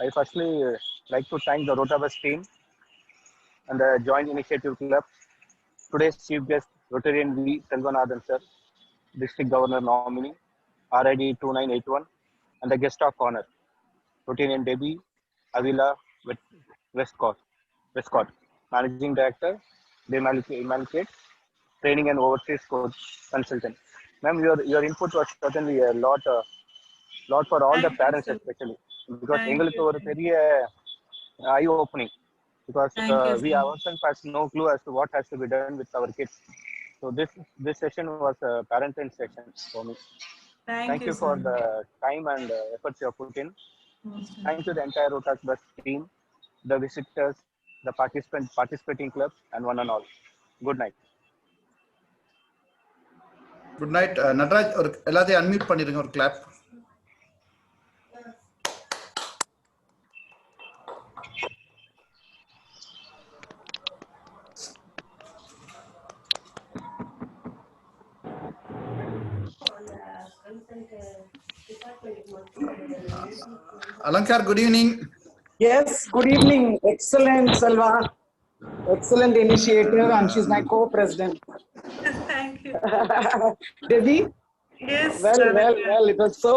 I firstly like to thank the Rotabus team and the Joint Initiative Club. Today's chief guest, Rotarian V. Selvanathan sir, District Governor nominee, RID 2981, and the guest of honor, Rtn.Debie Avilaa Westcott, Managing Director, Immaculate, Training and Overseas Coach Consultant. Ma'am, your input was certainly a lot for all the parents especially, because எங்களுக்கு ஒரு பெரிய eye opening, because we ourselves has no clue as to what has to be done with our kids. So this session was a parenting session for me. Thank you for the time and efforts you have put in. Thank you the entire Rotabus team, the visitors, the participating clubs, and one and all. Good night. Good night. Nataraj, ஒரு எல்லாத்தையும் unmute பண்ணிருங்க, ஒரு clap. Alankar, good evening. Yes, good evening. Excellent, Selva. Excellent initiative, and she's my co-president. Thank you. Debbie? Yes. Well. It was so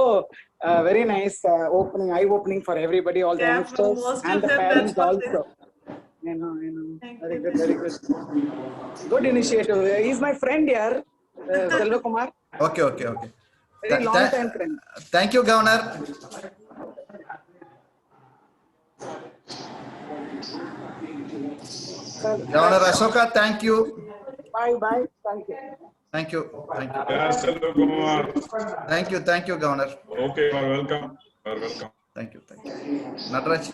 very nice opening, eye-opening for everybody, all the youngsters and the parents also. I know. Very good. Good initiative. He's my friend here, Selva Kumar. Okay. Very long time friend. Thank you, Governor. Governor Ashoka, thank you. Bye. Thank you. Yes, hello, Kumar. Thank you, Governor. Okay, you are welcome. Thank you. Nataraj.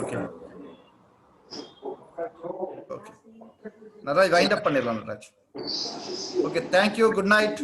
Okay. Nataraj, wind up பண்ணிடலாம் Nataraj. Okay, thank you. Good night.